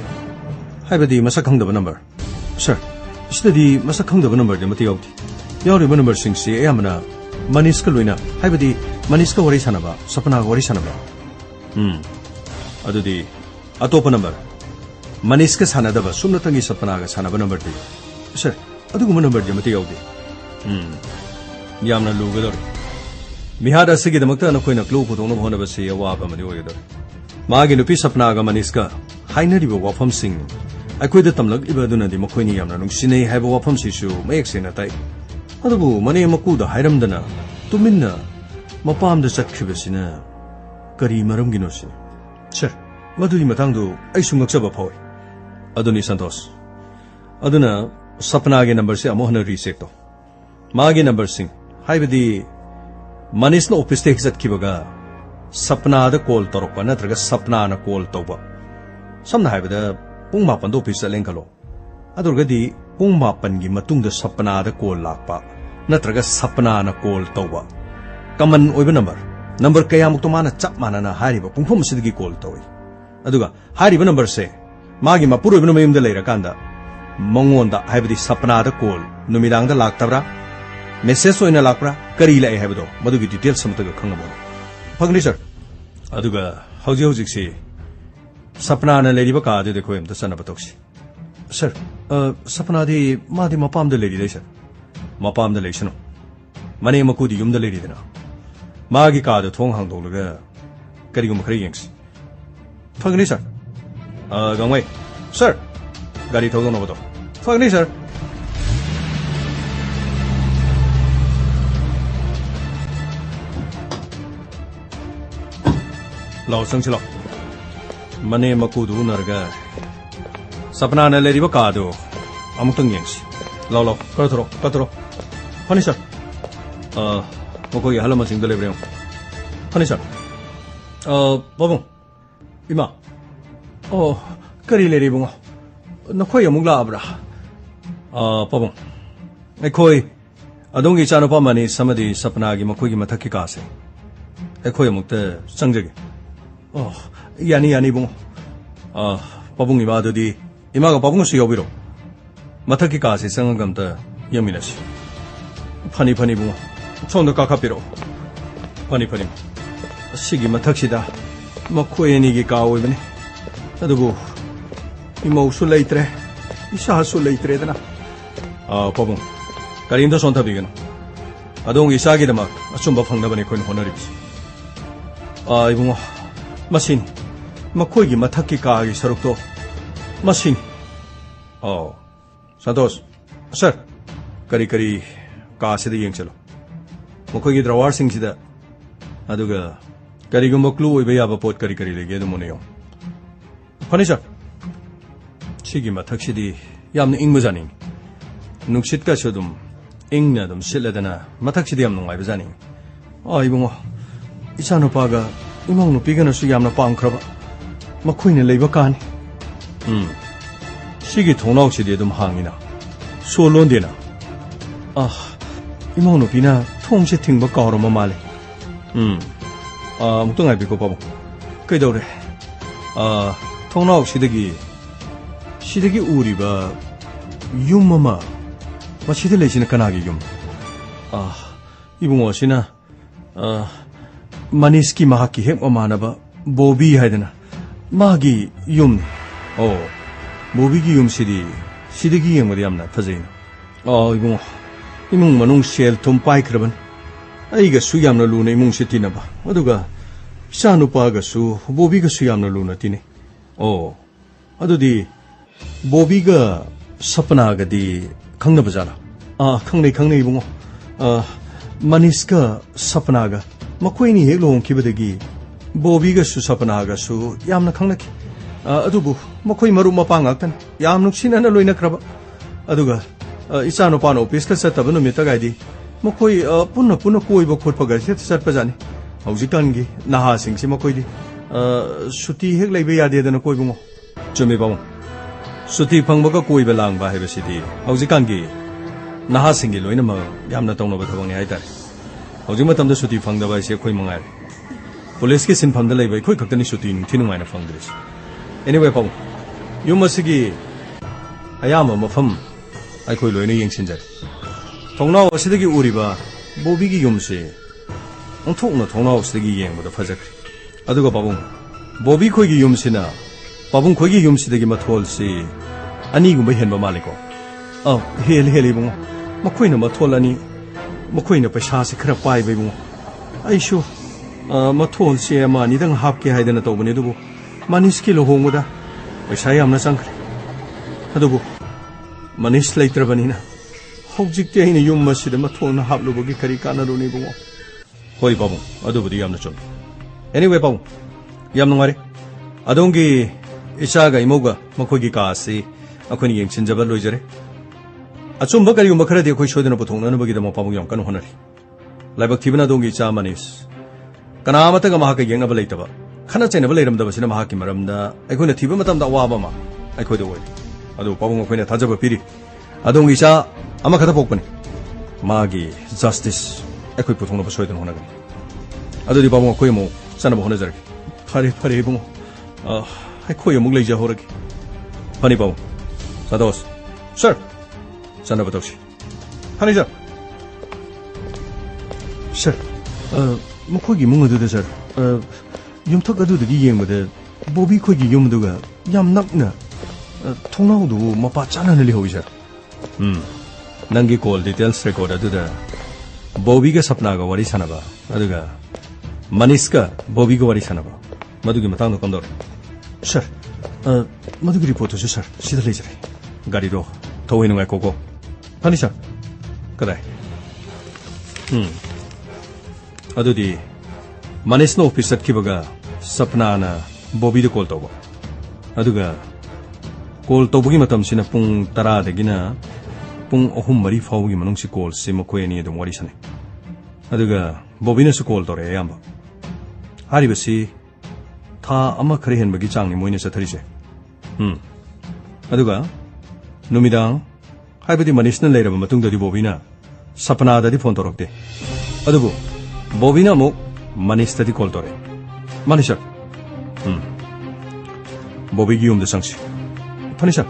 हाइबदि मसक खंगदब number sir सिदि मसक खंगदब number दे मति यावदि यावरिब number सिंगसि यामना Manishka लोइना हाइबदि Manishka वरि सानबा सपना वरि सानबा अदुदि अतोप number Manishka सानदब सुमनतंगी सपनागा सानब number दि sir अदुगुम number दे मति यावदि यामना लुगदर मिहाद असिगिदमक्ता नखोइना क्लू पुदोंनो होनबसे अवाब अमदि ओयदर मागी नुपि सपनागा मनीषका हाइनरिबो वाफमसिंग अखोइदा तमलक इबदुनदि मखोइनि यामना नुंसिनै हाइबो वाफमसिसु मयेक्सेना ताइ अदुबु मने मकुदा हाइरमदना तुमिन्ना मपामदा चटखिबसिना करी मरमगिनोसि सर मदुदि मतांगदु आइसु ngakjaba फावै अदुनि संतोष अदुना सपनागे नंबर से अमोहन रीसेट तो मागे नंबर सिंह हाइबदी मनीष न ऑफिस टेक चटखिबगा सपना द कॉल तोरक नत्रगा सपना न कॉल तौबा समना हाइबदा पुंग मापन द ऑफिस चलें खलो अदुरगदी पुंग मापन गी मतुंग द सपना द कॉल लाकपा नत्रगा सपना न कॉल तौबा कमन ओइबा नंबर कयामुक तो माना चप मानना हारिबा पुंगफम सिदगी कॉल तौई अदुगा हारिबा नंबर से मागी मपुरोइबा मयुमदा लेरकांदा मंगोंदा हाइबदी सपना द कॉल नुमिदांग द लाक्तबरा मेसेज ओइना लाक्परा करी लाइ हाइबदो मदुगी डिटेल्स समतग खंगबो फगनी सर अदुगा हौजी हौजिक्सी सपना न लेरिबा कादे देखो एम त सना बतोक्सी सर सपनादी मादी मपाम द लेरि दै सर मपाम द लेसनो मने मकुदी युम द लेरि देना मागी कादो थोंग हांदोलगा करिगुम खरै यंगसी फगनी सर गंगवै सर गाड़ी थौदोनो बतो फगनी सर लाओ संगसिलो मने मकुदु नरगा सपना न लेरिबा कादो अमुतंग यंगसी लाओ कतरो फनी सर मकोई हलम सिंग द लेब्रेम फनी सर बाबू इमा ओ करी लेरिबुंगो नखोई अमुक लाब्रा पाबुंग अखोई अदोंगी चानुपा मनी समदि सपनागी मखोई मथकी कासे अखोई अमुक त संगजगे यानी बुंगो पाबुंग इमादुदी इमागा पाबुंगसु यौबिरो मथकी कासे संगगमत यमिनसि फनी बुंगो सोंद काखापिरो फनी सिगी मथक्सिदा मखोई अनिगी का ओइबने अदुबु इमौसु लेत्रे इसासु लेत्रेदना पाबुंग करीमदा सोंथबिगन अदोंग इसागिदमक असुंबा फंगनबने खोइन होनरिबिस इबुंगो मसिन मखोइगी मथक्की कागी सरुक्तो मसिन संतोष सर करी कासिदा यंग चलो मखोइगी द्रवार सिंगसिदा अदुगा करीगुंबा क्लू ओइबा याबा पोट करी लेगे अदुमोने यो फनी सर सिगी मथक्सिदी यामना इंग बजानी नुक्सित का सुदुम इंगना दुम सिलदना मथक्सिदी याम नुंगाइबा जानी इबुंगो इचानुपागा इमौं नुपिगनसु यामना पांखरबा मखोइने लेबा कानी सिगी थोंनाउसिदी दुम हांगिना सोलोंदेना इमौं नुपिना थोंसे थिंगबा कावरमा माले मुक्तंग आइबिको पाबो कैदौरे थोंनाउसिदगी उरिबा युम अमा मसिदा लेसिना कनागी युम इबुंगो सिना मनीष की महाकी हेक मानबा बोबी हाइदना मागी युम बोबी की युम सिदगी यंगमदि यामना फजैना इबुंगो इमुंग मनुंग सेल थुम पाइख्रबन अइगसु यामना लुना इमुंग सितिनबा अदुगा इचानुपागसु बोबीगसु यामना लुना तिने अदुदी बोबीगा सपनागदी खंगनबा जाला खंगनै इबुंगो मनीषका सपनागा मखोइनी हेक लोंखिबदगी बोबीगसु सपनागसु यामना खंगनखि अदुबु मखोइ मरु मपा ngaktan याम नुक्सिनना लोइनख्रबा अदुगा इचानुपानो ऑफिसका चतबा नुमितगाइदी मखोइ पुन्ना कोइबा खोटपगा सेत चटपा जानी हौजिकानगी नहासिंगसि मखोइदी 수티 핵 레이베 야데드는 꼬이붕어. 좀 해봐봐. 수티 방법과 꼬이베 랑바 해베시디. haujikangi 나하생기 로이나마 얌나 동노바 타방이 하이다리. hauji matamda suti phangdaba ise khoi mangai. Police ki sinphamda leibai khoi khaktani suti thinungaina phangdris. Anyway pau. Yumasigi ayama mafam ai khoi loina yengsinjari. Thongnao asidagi uriba bobigi yumsi onthokna thongnao asidagi yengbada phajak. Aduga babung bobi khoigi yumsina babung khoigi yumsidagi matholsi anigumba henba maliko. Hel ibung makhoina matholani makhoina paisa se khara pai bebung aishu mathol se ama ni dang hapke haidana tobani dubu manis ki lohongda paisa yamna sangkhre adubu manis leitrabani na hojikte ina yum masida matholna haplubogi kari kanaruni bungo hoi babung adubudi yamna chon. Anyway pau yam nungare adongi isaga imoga makhogi kaasi akhoni yengchinjaba loijare achumba karigumba kharadi akhoi shodena puthongna bagida mo pabung yam kan honari laibak thibana dongi cha manis kanamata ga mahaka yengnaba leitaba khana chainaba leiramdaba sina mahaki maramda akhona thiba matamda awaba ma akhoi do adu pabung akhoi na thajaba piri adongi cha ama khata pokpani magi justice akhoi puthongna shodena honagani adudi pabung akhoi mo sana bahona jar phare bungo khoi amuk leija horagi pani pau sados sir sana batoshi hani sir sir mukhogi mungudu de sir yumthak adu de yengmade bobi khogi yumduga yam nakna thongnaudu mapa chana nali hobi sir nangi call details record adu da bobi ga sapna ga wari sanaba aduga Maniska Bobby go wari sanaba madugi matang kondor sir madugi report jo sir sida lejare gari ro thoi nungai koko hani sir kadai adudi manis no office kibaga sapna na Bobby de call tobo aduga call tobugi matam sina pung 10 dagina pung 3 fawgi manungsi call se makoi ni dum wari sane aduga Bobby na su call tore yamba 하리버시 다 아마 그래 henbagi changni moine satharise aduga numidang haibadi manisna leiraba matungdadi bobina sapna dadi phone torokte adubu bobina mo manistadi call tore manisha bobi gi umde sangsi panisha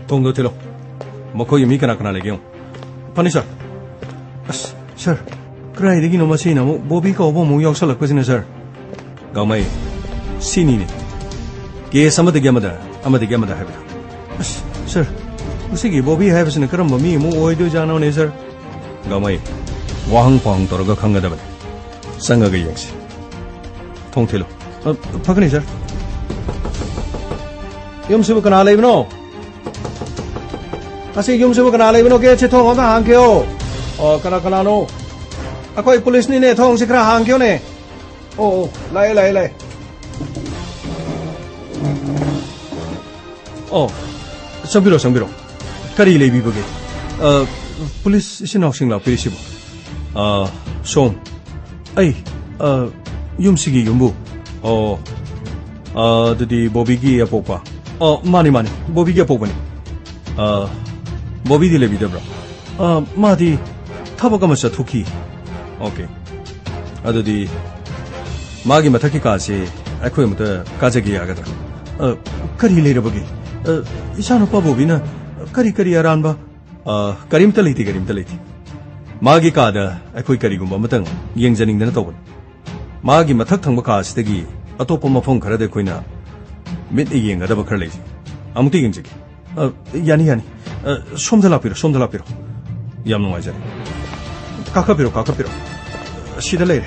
tongdo telo moko yumi kana kana legyo panisha sir 그라이 되기 너무 세나 뭐 보비가 오버 뭐 역설을 거지네 sir 가마이 신이니 게 삼아되게 아마다 해봐 sir 무슨이 보비 해버스는 그런 몸이 뭐 오이도 자나오네 sir 가마이 와항광 떨어가 강가다 봐 상가가 역시 통틀로 파그니 sir 염수부 그나 레이브노 아세 염수부 그나 레이브노 게 채통하다 한게요 그나노 akhoi police ni ne thong sikra hang kyo ne lai sambiro kari le bi bage police sin hoksing la pe sibo som ai yumsigi yumbu dadi Bobby gi apokpa mani Bobby gi apokpani Bobby di le bi debra madi 타버가 맞자 토키 오케이 아더디 마기 마타키 까지 아코에 무더 까제기 야가다 까리 레르버기 이샤노 빠보비나 까리 아란바 까림탈리티 마기 까다 아코이 까리군바 마땅 이행자닝데나 떠본 마기 마탁 탕바 까시데기 아토포 마폰 가라데 코이나 밋 이행가다바 칼레지 아무티 이행자기 야니 솜달라피로 얌농아이자리 카카피로 시달레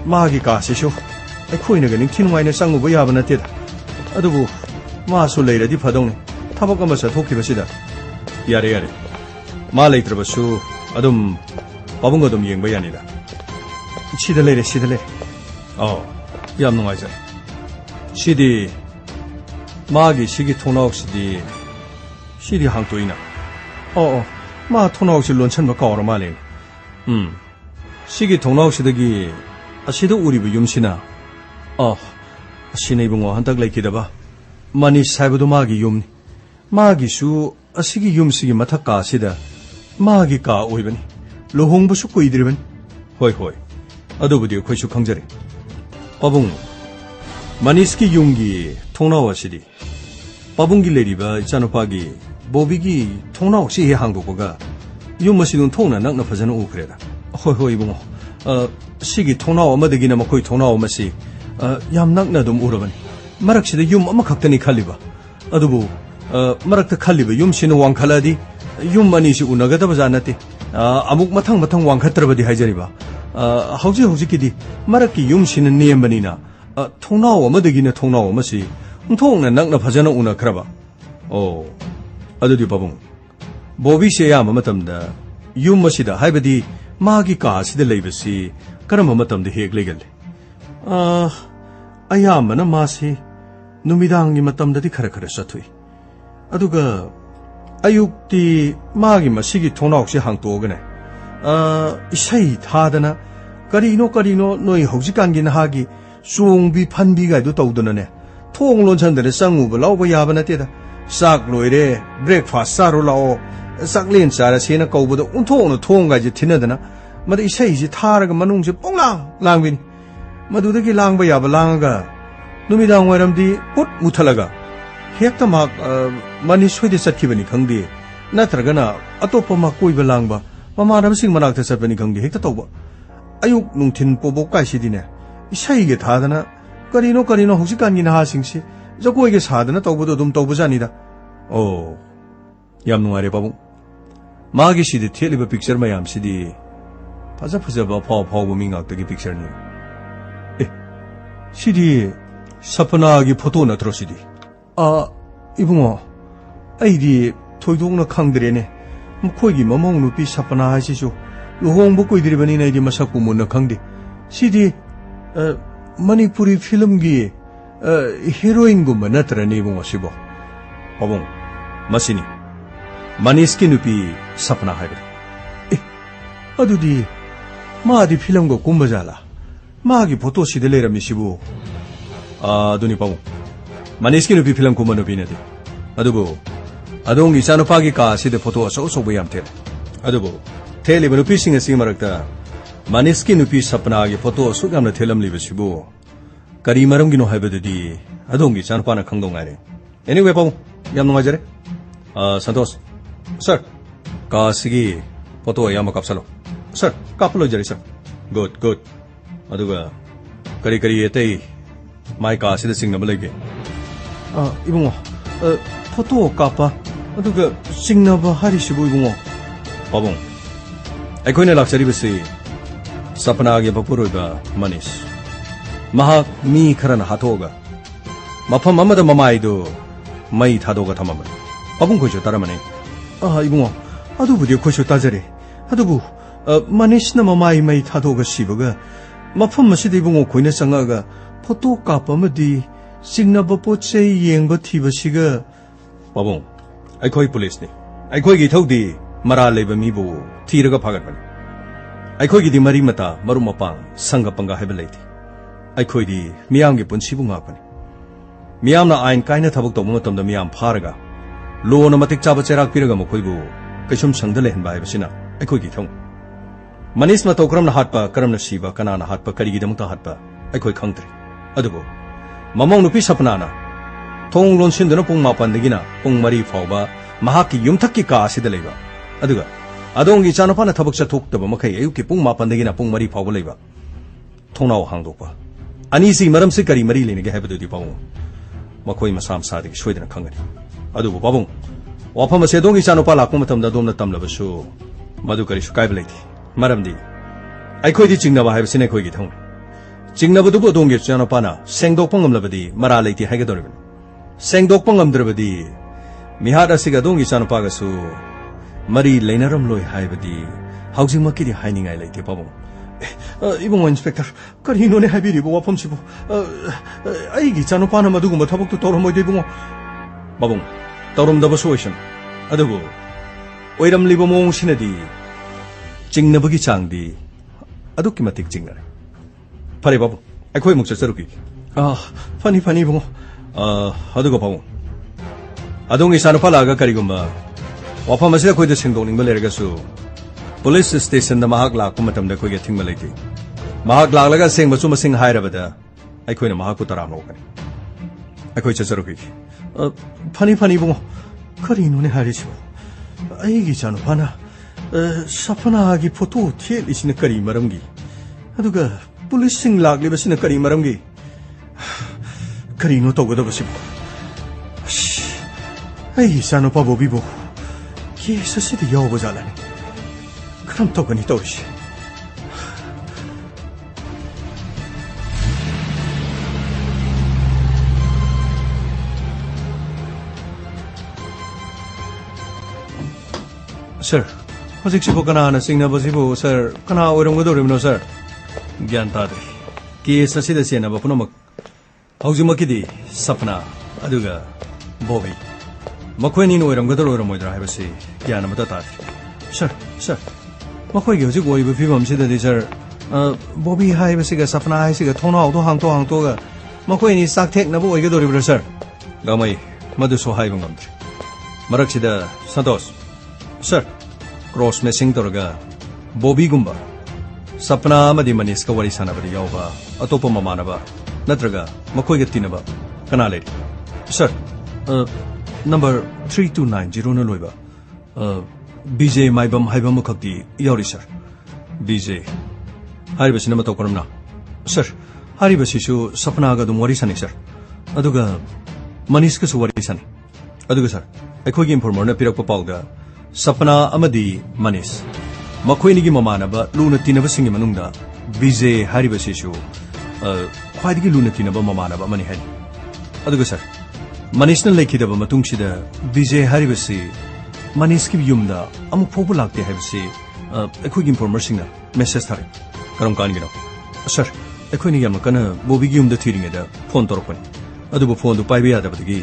마기 까시쇼 아코이나가 닝티누아이나 쌍무부 야바나 테다 아두부 마수 레이라디 파동네 타박가 마사 토키바시다 야레 마 레이트르바수 아둠 바bun가 좀 이행바 야니다 시달레 얌농아이자리 시디 마기 시기 토나옥시디 시디 항토이나 마 토나옥시 론천바 까오라 말레 시기 토나옥시덕이 ꯑꯁꯤꯗ ꯎꯔꯤꯕ ꯌꯨꯝꯁꯤꯅ ꯑꯁꯤꯅ 이봉호 한딱 ꯂꯩꯈꯤꯗꯕ 마니스 하이ꯕꯗꯨ 마기 욤니 마기수 아시기 욤시기 마탁 가시다 마기 가 오이버니 로홍부 숙고 이들이버니 호이 아도부디 코이수 강자리 빠봉 마니스키 욤기 통나와시디 빠봉기 레리바 짜노파기 보비기 통나 혹시 해 한국어가 욤마시는 통나 낙나 파자는 오그래다 호이 이봉호 시기 통나 엄마되기나 뭐 거의 통나 엄마시 얌낙나 좀 울어버니 마락시다 욤 엄마 각더니 칼리바 아도부 마락다 칼리바 욤시는 왕칼라디 욤마니시 우나가다 바자나티 아묵 마탕 왕카트라바디 하이자리바 하우지키디 마락기 욤시는 니엠바니나 통나오 엄마되기나 통나오 엄마시 통나 낙나 파자나 우나 크라바 아도디 바봉 보비시야 마마탐다 욤마시다 하이바디 마기 가시다 레이버시 그럼 마마탐다 헤글레ገል레 아야마나 마시 누미당기 마탐다디 카라카라 사투이 아두가 아육디 마기 마시기 통나 혹시 항도오그네 이샤이 타다나 까리노 너희 혹시 간기나 하기 수옹비 판비가도 떠우드너네 통론천들의 쌍우버 라오버 야바나 때다 싹 로이레 브레이크파스트 사로 라오 싹린 사라 세나 거우보다 운통으로 통가지 티너드나 마다 이샤이지 타라가 만웅지 뽕랑 랑빈 마두더기 랑바 야바 랑가 누미당 와람디 꽃 무탈라가 헥다 막 많이 쇠대 sat키버니 강디 나트라가나 아토파 막 꼬이바 랑바 마마람싱 만학다 sat버니 강디 헥다 떠봐 아육 농틴 뽀보 까시디네 이샤이게 다다나 까리노 혹시 간기나 하싱시 저거에게 사드나 떠보도 좀 떠보자니다 얌농아레 바봉 마기시디 텔리버 픽처 마얌시디 파자파자바 파워파워 민각덕이 픽처니 시디 사파나기 포토나 들어시디 이봉호 아이디 토이동나 강드레네 코이기 머멍 누피 사파나 하시쇼 로홍복고 이들이버니 나이디 마삭고 못나 강디 시디 마니푸리 필름기 히로인구만 나트라니 이봉호 시보 바봉 마시니 마니스키 누피 사파나 하이베 아두디 마디 필름거 곰바잘라 마기 보토 시들레라미 시부 아두니 바봉 마니스키 누피 필름 곰바 누피네디 아두부 아동기 사노파기 가시데 포토 소소부얌테 아두부 텔리버 누피싱의 싱마락다 마니스키 누피 사파나기 포토 수감나 텔람리베 시부 까리마름기노 하이베드디 아동기 사노파나 강동아레 anyway 바봉 얌농아자레 산토스 sir 가시기 포토 야마 깝살로 sir 까플로 자리 sir good 아두가 까리 에테이 마이 가시데 싱나바 레게 이봉호 포토 까파 아두가 싱나바 하리시부 이봉호 바봉 아이코이네 락사리베시 사파나게 바푸로이바 마니스 마학 미 카라나 하토가 마팜 아마다 마마이도 마이 타도가 타마마 바봉 코쇼 따라마네 이봉호 아두부디 코쇼 따자리 아두부 마니스나 마마이 타도가 시버가 마팜 마시디 이봉호 코이네 상가가 포토 까빠마디 싱나바 포체 예행바 티바시가 바봉 아이코이 폴리스니 아이코이기 타우디 마라 레바 미부 티르가 파가바니 아이코이기디 마리마타 마루마빵 상가빵가 하벨레이티 아이코이디 미양게 본시붕아바니 미암나 아인 까이나 타복 도무 마탐다 미암 파르가 로나 마틱 짜바 체락 피르가 모코이부 그좀 상들레 헨바 하이바시나 아이코이기 통 마니스마 또 그럼나 핫바 그럼나 시바 까나나 핫바 까리기데무타 핫바 아이코이 캉트리 아두부 마몽 누피 사프나나 통론 신드나 뽕마판데기나 뽕마리 파오바 마하키 욤탁기 까시데 레이바 아두가 아동기 짜노파나 타복자 톡더바 마카이 에유키 뽕마판데기나 뽕마리 파오바 레이바 통나오 항독바 아니시 마람시 까리 마리 레네게 하이바두디 바봉 마코이 마삼 사데기 쇠드나 캉가니 아두부 바봉 와파마 세동기 짜노파 라코 마탐다 돔나 탐라바슈 마두 까리슈 까이블레이티 마람디 아이코이디 징나바 하이바시네 코이기 통 징나바두부 동게 짜노파나 생독뽕 엄라바디 마라레이티 하이게도르빈 생독뽕 엄드르바디 미하다시가 동기 짜노파가수 마리 레나럼로이 하이바디 하우징마키디 하이닝아이 레이티 바봉 이봉호 인스펙터 까리노네 하이비리보 와펌시부 아이기 짜노파나 마두고 마타복도 떠럼모이디 이봉호 바봉 떠럼다바 소이션 아두부 오이람리보 몽시네디 징나버기 장디 아두끼마틱 징나레 फरे बाबू अखोई मुक चरुकी funny funny बुंगो अदुगा पाऊ अदोंग इसानु फलागा करिगुम्बा वाफम असिदा खोइद सिंगदोंनिंग लेरगसु police station दा महाक लाकु मतमदा खोइगे थिंगमा लेति महाक लालगा सेंगबसु मसिंग हायरबदा अखोइना महाकु तराम नोकनि अखोइ चरुकी funny funny बुंगो करिनोने हारिसु अइगी चानु फाना सपनागी फोटो थेल इसिना करी मरमगी अदुगा पुलिस सिंग लागलिबसिना करी मरमगी करिनो तौगदबसिबो अइ इचानुपा बबीबो केस असिदा यावबा जालानि करम तौगनि तौरिसे सर हजिकसिबो कनाना सिंगनाबसिबो सर कना ओइरमगदोरिमनो सर ज्ञान तादे केस असिदा सेनाबा पुनमक हौजिमकिदी सपना अदुगा बॉबी मखोइनी ओइरमगदर ओइरमोइद्रा हाइबसि ज्ञान अमता तादे सर सर मखोइगी हजिक ओइबो फिबमसिददि सर बॉबी हाइबसिगा सपना हाइसिगा थोनावदो हांगतोगा मखोइनी साकथेकनबो ओइगदोरिब्रा सर गामै मदुसो हाइबो ngamdri मरकसिदा संतोष सर क्रॉस मैचिंग तौरगा बॉबी गुम्बा सपना अमदी मनीष का वरी सानबदी यावबा अतोप ममानबा नत्रगा मखोइगा तिनबा कना लेरि सर नंबर 3290 न लोइबा बीजे माइबम हाइबम खक्ति यावरि सर बीजे हारिबसिना मतो करमना सर हारिबसिसु सपना गा दुम वरी सानि सर अदुगा मनीष का सु वरी सानि अदुगा सर अखोइगी इन्फॉर्मर न पिरकपा पाउदा सपना अमदी मनीष मखोइनिगी ममानबा लुना तिनबसिंगी मनुंगदा बीजे हारिबसिसु ख्वाइदिगी लुना तिनबा ममानबा मनि हानि अदुगा सर मनीषना लेखिदबा मतुंगसिदा बीजे हारिबसि मनीषकी युमदा अमुक फोबु लागते हाइबसि अखोइगी इन्फॉर्मर सिंगना मेसेज थारे करम कानगिनो सर अखोइनि याम कना बॉबीगी युमदा थिरिङेदा फोन तोरपनि अदुबो फोन दु पाइबा यादबदगी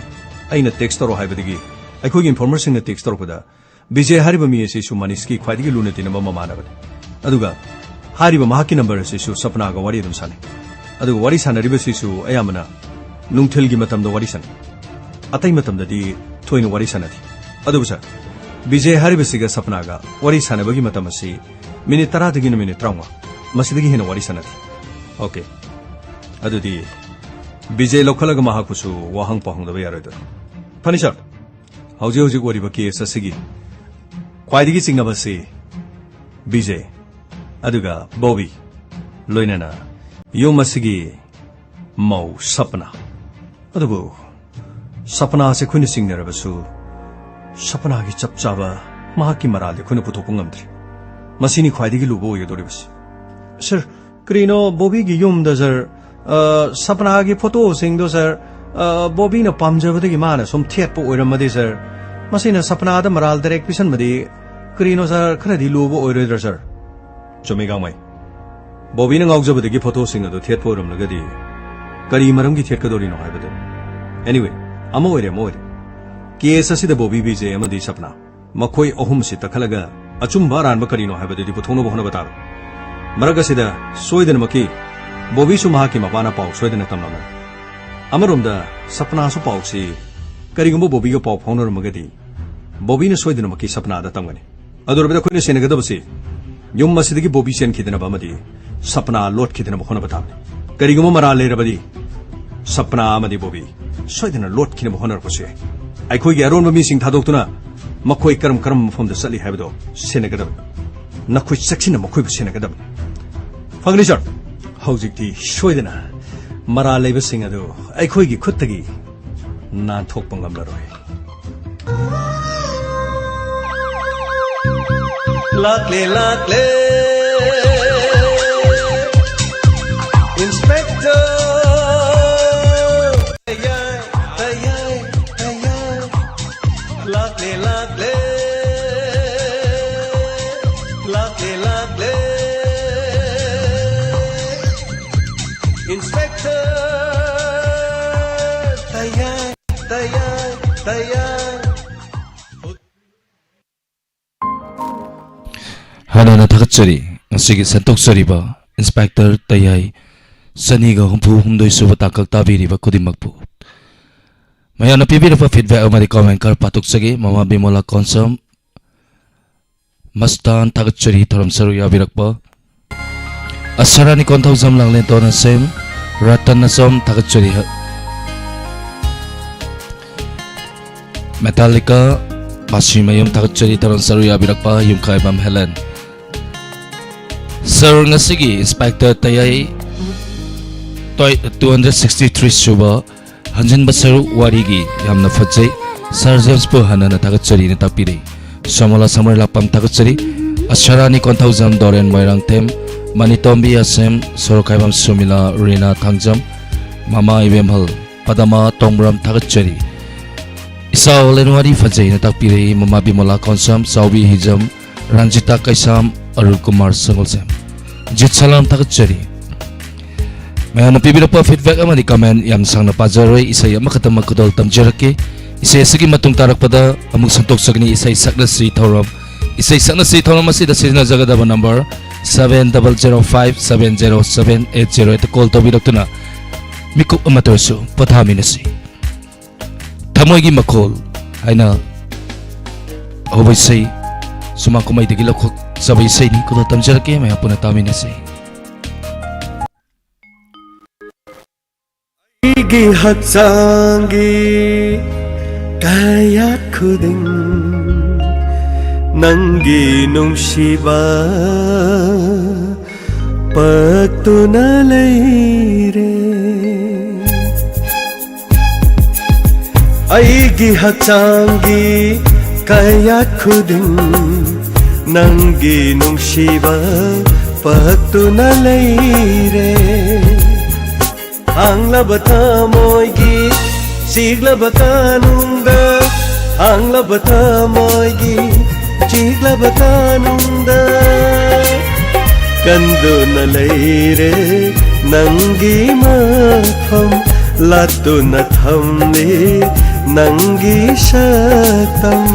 अइना टेक्स्ट तोरो हाइबदगी अखोइगी इन्फॉर्मर सिंगना टेक्स्ट तोरपदा बीजे हारिबा मी असिसु मनीषकी ख्वाइदिगी लुना तिनबा ममानबनि अदुगा हारिबा महाकी नंबर असिसु सपनागा वरी अदुम साने अदुगा वरी सानरिबसिसु अयामना नुंगथेलगी मतमदा वरी साने अतै मतमददी थोइना वरी सानदि अदुबा सर बीजे हारिबसिगा सपनागा वरी सानबगी मतम असि मिनिट 10 दगिना मिनिट 30 मसिदगी हेना वरी सानदि ओके अदुदी बीजे लोखलगा महाकुसु वाहंग पहंगदबा यारोइदो फनि सर हौजे हौजे वरिबा केस असिगी ख्वाइदिगी चिंगबसि बीजे अदुगा बॉबी लोइनाना युम असिगी मौ सपना अदुबु सपना से खुन सिंगनरबसु सपना की चपचाबा महाकी मराले खुन पुथोप ngamdri मसिनी ख्वाइदिगी लुबो ओइगदोरिबसि सर क्रीनो बॉबी की युम द सर सपना की फोटो सिंगदो सर बॉबी न पामजबदगी माना सोम थेटपो ओइरमदि सर मसिना सपना द मराल डायरेक्ट पिसन मदि क्रीनो सर खरदि लुबो ओइरोइद्रा सर चुमेगांमै बॉबी न गावजबदगी फोटो सिंगदो थेटपो ओइरमलगदि करी मरमगी थेटकदोरिनो हाइबदो एनीवे अमो ओइरे केस असिदा बॉबी बीजे अमदि सपना मखोइ अहुम सि तखलगा अचुम्बा रानबा करिनो हाइबदि पुथोनबो होनबा ताब मरगसिदा सोइदनमकी बॉबी सु महाकी मपाना पाउ सोइदना तमना अमरोमदा सपना सु पाउसी करिगुम्बो बॉबी गा पाउ फाउनरमगदि बॉबी न सोइदनमकी सपना दा तमगनि अदुरबदा खोइने सेनगदबसि युम मसिदगी बॉबी सेन खिदनबा अमदि सपना लोट खिदनबा होनबा ताब करिगुम्बो मरा लेरबदि सपना अमदि बॉबी सोइदना लोट खिनबा होनरपसे अखोइगी अरोनबा मिसिंग थादोक्तुना मखोइ करम करम मफमदा चली हाइबदो सेनगदब नखोइ चक्सिना मखोइबु सेनगदब फगनि सर हौजिकति सोइदना मरा लेबसिंग अदु अखोइगी खुत्तगी नाथोकपा ngamlaroy lakle inspector 하나는 다같자리 시기 산톡서리바 인스펙터 따야이 Saniga humpu humdoi suba tangkak tabiriba kudimakpu. Mayana pibirapa feedback amari comment kar patuk sagi mama bimola konsum mastan tagatchari thoram saru yabirakpa. Asarani konthau jam langle tona sem ratan nasom tagatchari Metallica Masimayum tagatchari thoram saru yabirakpa yumkai bam Helen. Sir ngasigi Inspector Tayai 263 suba Hanjin Basaru Warigi Yamna Fajay Sir James Po Hanana tagatchari na tapiri Samala Samar Lapam tagatchari Asharani Konthau Jam Doren Moirang Tem Manitombi Asem Sorokaibam Sumila Rina Tangjam Mama Ibemhal Padama Tongbram tagatchari Isa Olenwari Fajay na tapiri Mama Bimola Konsam Saubi Hijam Ranjita Kaisam Arul Kumar Sangolsem Jit Salam tagatchari Mayana pibirapa feedback amani comment yam sang na pajaroy isay makatama kudol tamjarake isay sagi matung tarak pada amuk santok sagni isay sakna si thoram isay sakna si thoram asida sina jagadaba number 7005707808 ita call to bidaktuna mikuk amatorso pathami nasi tamoy gi makol haina hobay say sumakumay digilakok sabay say ni kudol tamjarake may hapuna tami nasi Igi haksangi kaya kuding Nanggi nungsiba pagtunalay Igi haksangi kaya kuding Nanggi nungsiba pagtunalay Ang labata mo'y siglabata nungda Ang labata mo'y siglabata nungda Kando na layre nanggi mafam Lato na thamli nanggi shatam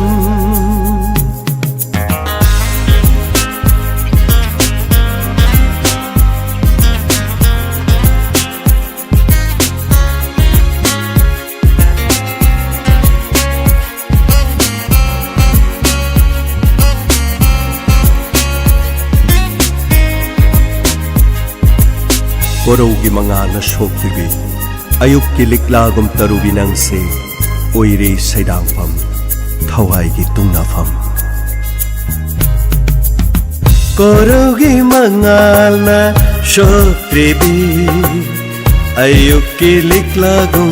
Koraugi mga nasok bibig Ayup kiliklagom tarubi nang se Oire saydangpam Thawai gi tungnafam Koraugi mga nasok bibig Ayup kiliklagom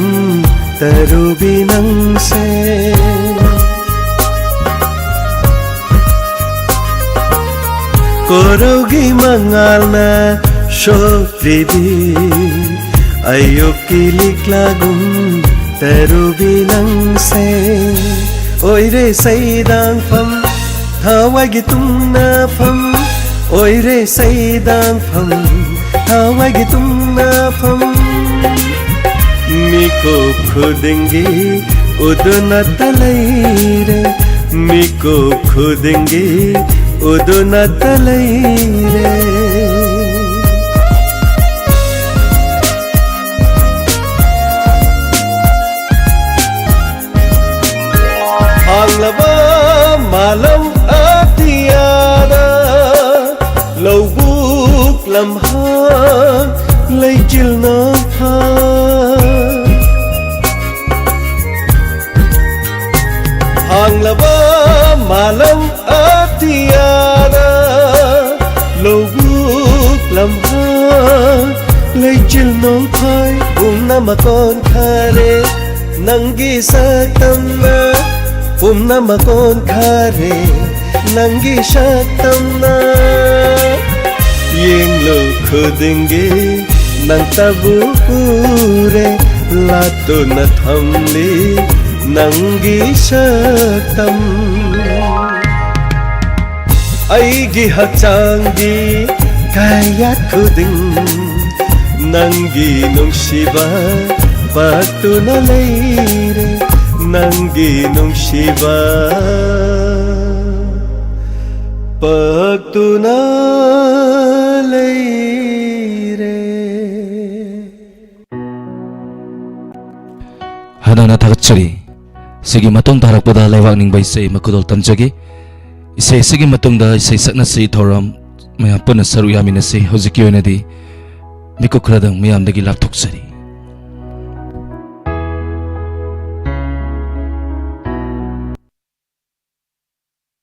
tarubi nang se Koraugi mga Shotribi Ayok kilik lagum Tarubi nang se Oire saydang fam Thawai gitung na fam Oire saydang fam Thawai gitung na fam Miko khudengi Uduna talayre Miko khudengi Uduna talayre Lava malam atiyada Lawbuk lamhang Layjil na pa Hang lava malam atiyada Lawbuk lamhang Layjil na pa Namakon kare Nanggi saktam na Pumna makon kare Nanggi shaktam na Yeng lo khudingi Nang tabu pure Lato na thamli Nanggi shaktam Aigi hakchangi Kaya khuding Nanggi nungsiba Pagtunalay Nanggi nungsiba Pagtunalay 하나나 다같이 시기 마tung tarakpada lewak ningba isay makudol tamjagi isay sigi matungda isay sakna si thoram mayam puna saru yamin si hojiki oinadi mikukradang mayam dagi lapthoksari